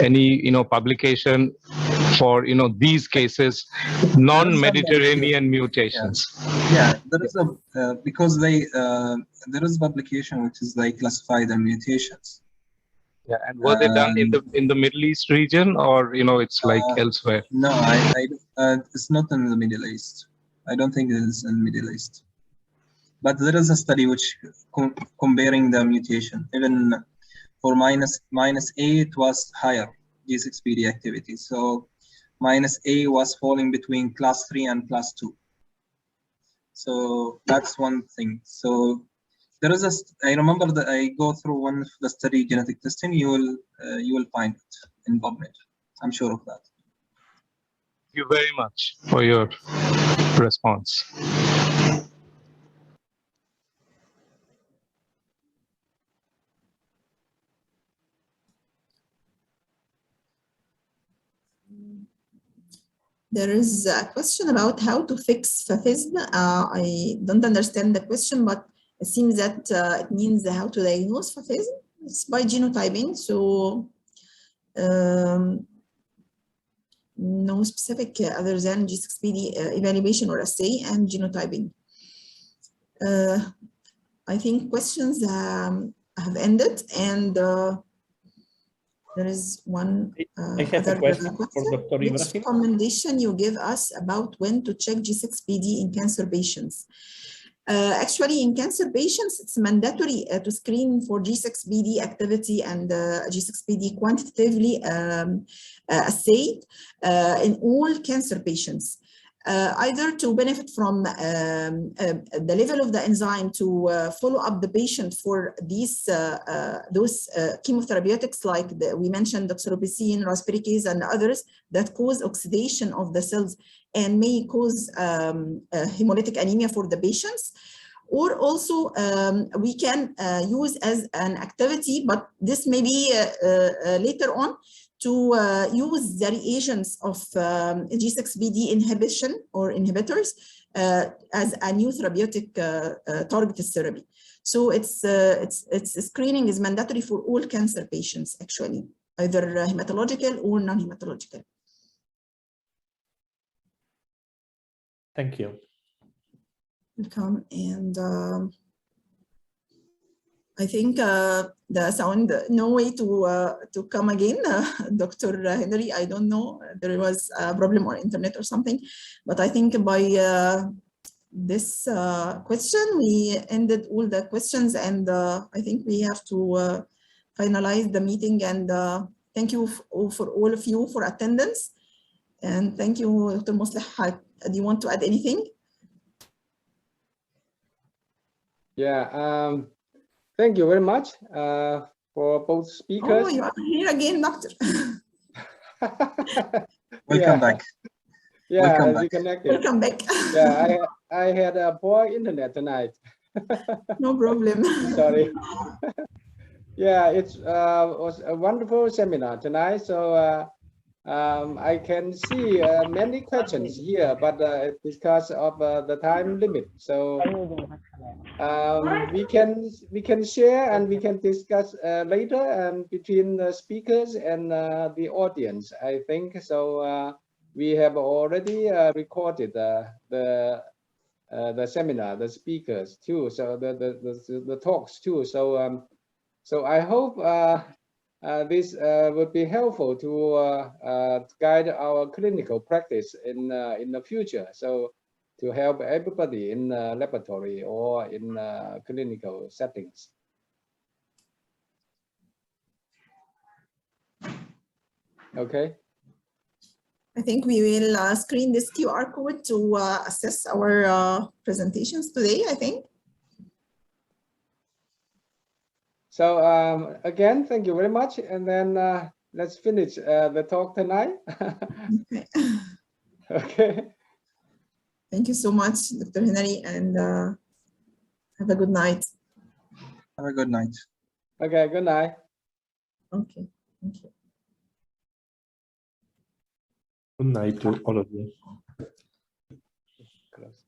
any, publication for, these cases, non-Mediterranean mutations. Yeah, there is because there is publication which is like classify the mutations. Yeah, and were they done in the Middle East region, or it's like elsewhere? No, it's not in the Middle East. I don't think it is in the Middle East. But there is a study which comparing the mutation. Even for minus A, it was higher G6PD activity. So minus A was falling between class 3 and class 2. So that's one thing. So there is I remember that I go through one of the study genetic testing. You will find it in PubMed. I'm sure of that. Thank you very much for your response. There is a question about how to fix FAFism. I don't understand the question, but it seems that it means how to diagnose FAFism. It's by genotyping, so no specific other than G6PD evaluation or assay and genotyping. I think questions have ended, and There is one I have a other question for Dr. Which Ibrahim. recommendation you give us about when to check G6PD in cancer patients? Actually, in cancer patients, it's mandatory to screen for G6PD activity and G6PD quantitatively assayed in all cancer patients. Either to benefit from the level of the enzyme to follow up the patient for these those chemotherapeutics like we mentioned doxorubicin, rasparinase, and others that cause oxidation of the cells and may cause hemolytic anemia for the patients. Or also we can use as an activity, but this may be later on, to use the reagents of G6PD inhibition or inhibitors as a new therapeutic targeted therapy. So it's screening is mandatory for all cancer patients, actually, either hematological or non-hematological. Thank you. Welcome. And I think the sound, no way to come again. Dr. Henry, I don't know, there was a problem on internet or something, but I think by this question, we ended all the questions, and I think we have to finalize the meeting. And thank you for all of you for attendance. And thank you, Dr. Mosleh. Do you want to add anything? Yeah. Thank you very much for both speakers. Oh, you are here again, doctor. Welcome back. Yeah, welcome back. reconnected. Welcome back. Yeah, I had a poor internet tonight. No problem. Sorry. Yeah, it was a wonderful seminar tonight. So I can see many questions here, but because of the time limit, so we can share and we can discuss later and between the speakers and the audience. I think so. We have already recorded the seminar, the speakers too, so the talks too. So so I hope this would be helpful to guide our clinical practice in the future. So to help everybody in laboratory or in clinical settings. Okay. I think we will screen this QR code to assess our presentations today, I think. So again, thank you very much. And then let's finish the talk tonight. Okay. Okay. Thank you so much, Dr. Henry, and have a good night. Have a good night. Okay, good night. Okay, thank you. Good night to all of you. Close.